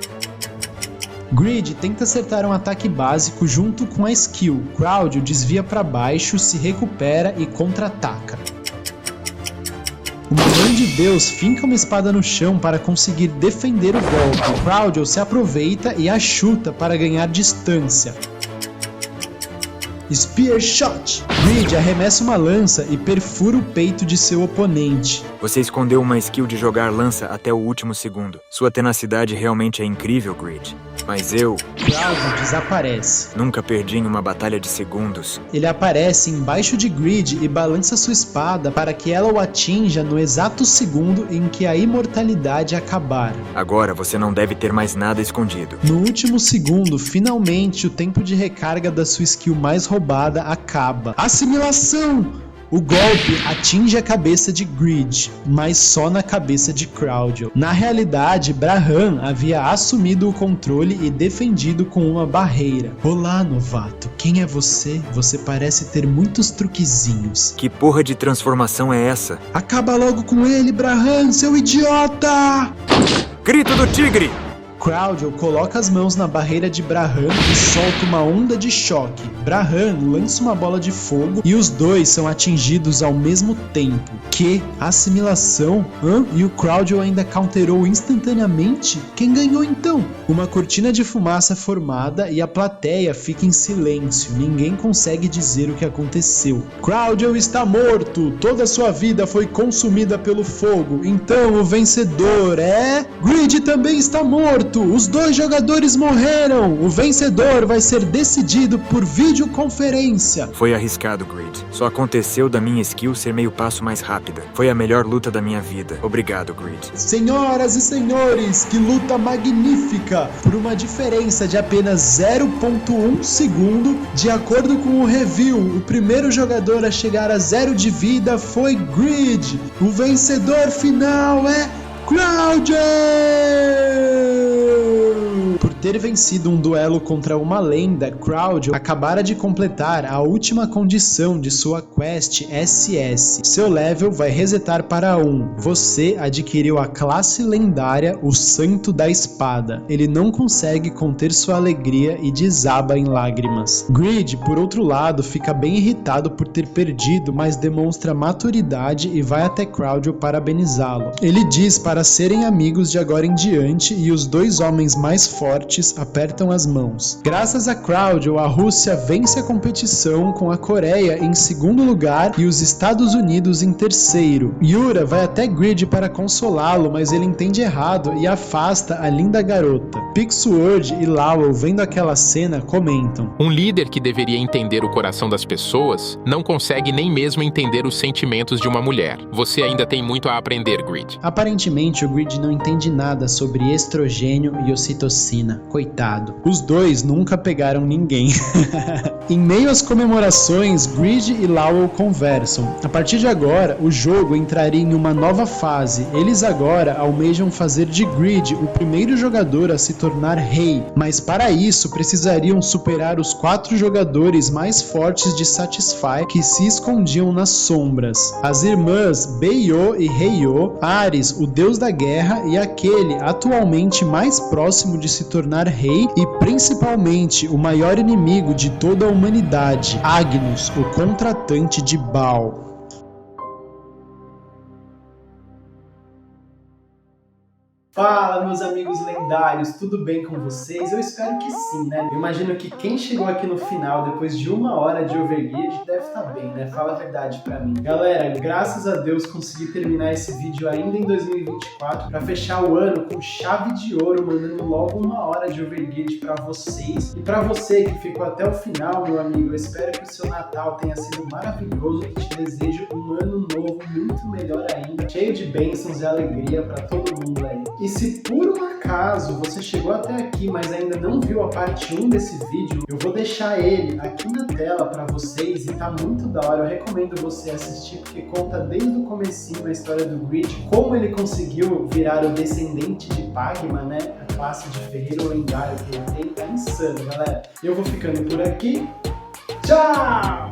Grid tenta acertar um ataque básico junto com a skill. Kraugel desvia para baixo, se recupera e contra-ataca. Uma mão de Deus finca uma espada no chão para conseguir defender o golpe. Kraugel se aproveita e a chuta para ganhar distância. Spear Shot. Grid arremessa uma lança e perfura o peito de seu oponente. Você escondeu uma skill de jogar lança até o último segundo. Sua tenacidade realmente é incrível, Grid. Mas Kraugel desaparece. Nunca perdi em uma batalha de segundos. Ele aparece embaixo de Grid e balança sua espada para que ela o atinja no exato segundo em que a imortalidade acabar. Agora você não deve ter mais nada escondido. No último segundo, finalmente o tempo de recarga da sua skill mais roubada acaba. Assimilação! O golpe atinge a cabeça de Greed, mas só na cabeça de Croudial. Na realidade, Braham havia assumido o controle e defendido com uma barreira. Olá, novato. Quem é você? Você parece ter muitos truquezinhos. Que porra de transformação é essa? Acaba logo com ele, Braham, seu idiota! Grito do tigre! Croudial coloca as mãos na barreira de Braham e solta uma onda de choque. Braham lança uma bola de fogo e os dois são atingidos ao mesmo tempo. Que assimilação? E o Croudial ainda counterou instantaneamente? Quem ganhou então? Uma cortina de fumaça formada e a plateia fica em silêncio. Ninguém consegue dizer o que aconteceu. Croudial está morto! Toda sua vida foi consumida pelo fogo. Então o vencedor é... Greed também está morto! Os dois jogadores morreram! O vencedor vai ser decidido por videoconferência. Foi arriscado, Greed. Só aconteceu da minha skill ser meio passo mais rápida. Foi a melhor luta da minha vida. Obrigado, Greed. Senhoras e senhores, que luta magnífica! Por uma diferença de apenas 0.1 segundo, de acordo com o review, o primeiro jogador a chegar a 0 de vida foi Greed. O vencedor final é Croudial! Por ter vencido um duelo contra uma lenda, Croudial acabara de completar a última condição de sua quest SS. Seu level vai resetar para 1. Você adquiriu a classe lendária, o Santo da Espada. Ele não consegue conter sua alegria e desaba em lágrimas. Greed, por outro lado, fica bem irritado por ter perdido, mas demonstra maturidade e vai até Croudial parabenizá-lo. Ele diz para serem amigos de agora em diante e os dois homens mais fortes apertam as mãos. Graças a Croudial, a Rússia vence a competição com a Coreia em segundo lugar e os Estados Unidos em terceiro. Yura vai até Greed para consolá-lo, mas ele entende errado e afasta a linda garota. Pixword e Lowell, vendo aquela cena, comentam: um líder que deveria entender o coração das pessoas não consegue nem mesmo entender os sentimentos de uma mulher. Você ainda tem muito a aprender, Greed. Aparentemente, o Greed não entende nada sobre estrogênio e ocitocina. Coitado. Os dois nunca pegaram ninguém. Em meio às comemorações, Greed e Lowell conversam. A partir de agora, o jogo entraria em uma nova fase. Eles agora almejam fazer de Greed o primeiro jogador a se tornar rei, mas para isso precisariam superar os 4 jogadores mais fortes de Satisfy que se escondiam nas sombras. As irmãs Beio e Heiyo, Ares, o deus da guerra, e aquele atualmente mais próximo de se tornar rei e principalmente o maior inimigo de toda a humanidade, Agnus, o contratante de Baal. Fala, meus amigos lendários, tudo bem com vocês? Eu espero que sim, né? Eu imagino que quem chegou aqui no final, depois de 1 hora de Overguild, deve estar bem, né? Fala a verdade pra mim. Galera, graças a Deus consegui terminar esse vídeo ainda em 2024 pra fechar o ano com chave de ouro, mandando logo 1 hora de Overguild pra vocês. E pra você que ficou até o final, meu amigo, eu espero que o seu Natal tenha sido maravilhoso e te desejo um ano novo muito melhor ainda, cheio de bênçãos e alegria pra todo mundo aí. E se por um acaso você chegou até aqui, mas ainda não viu a parte 1 desse vídeo, eu vou deixar ele aqui na tela pra vocês e tá muito da hora. Eu recomendo você assistir porque conta desde o comecinho a história do Greed, como ele conseguiu virar o descendente de Pagma, né? A classe de ferreiro lendário que ele tem, tá insano, galera. Eu vou ficando por aqui. Tchau!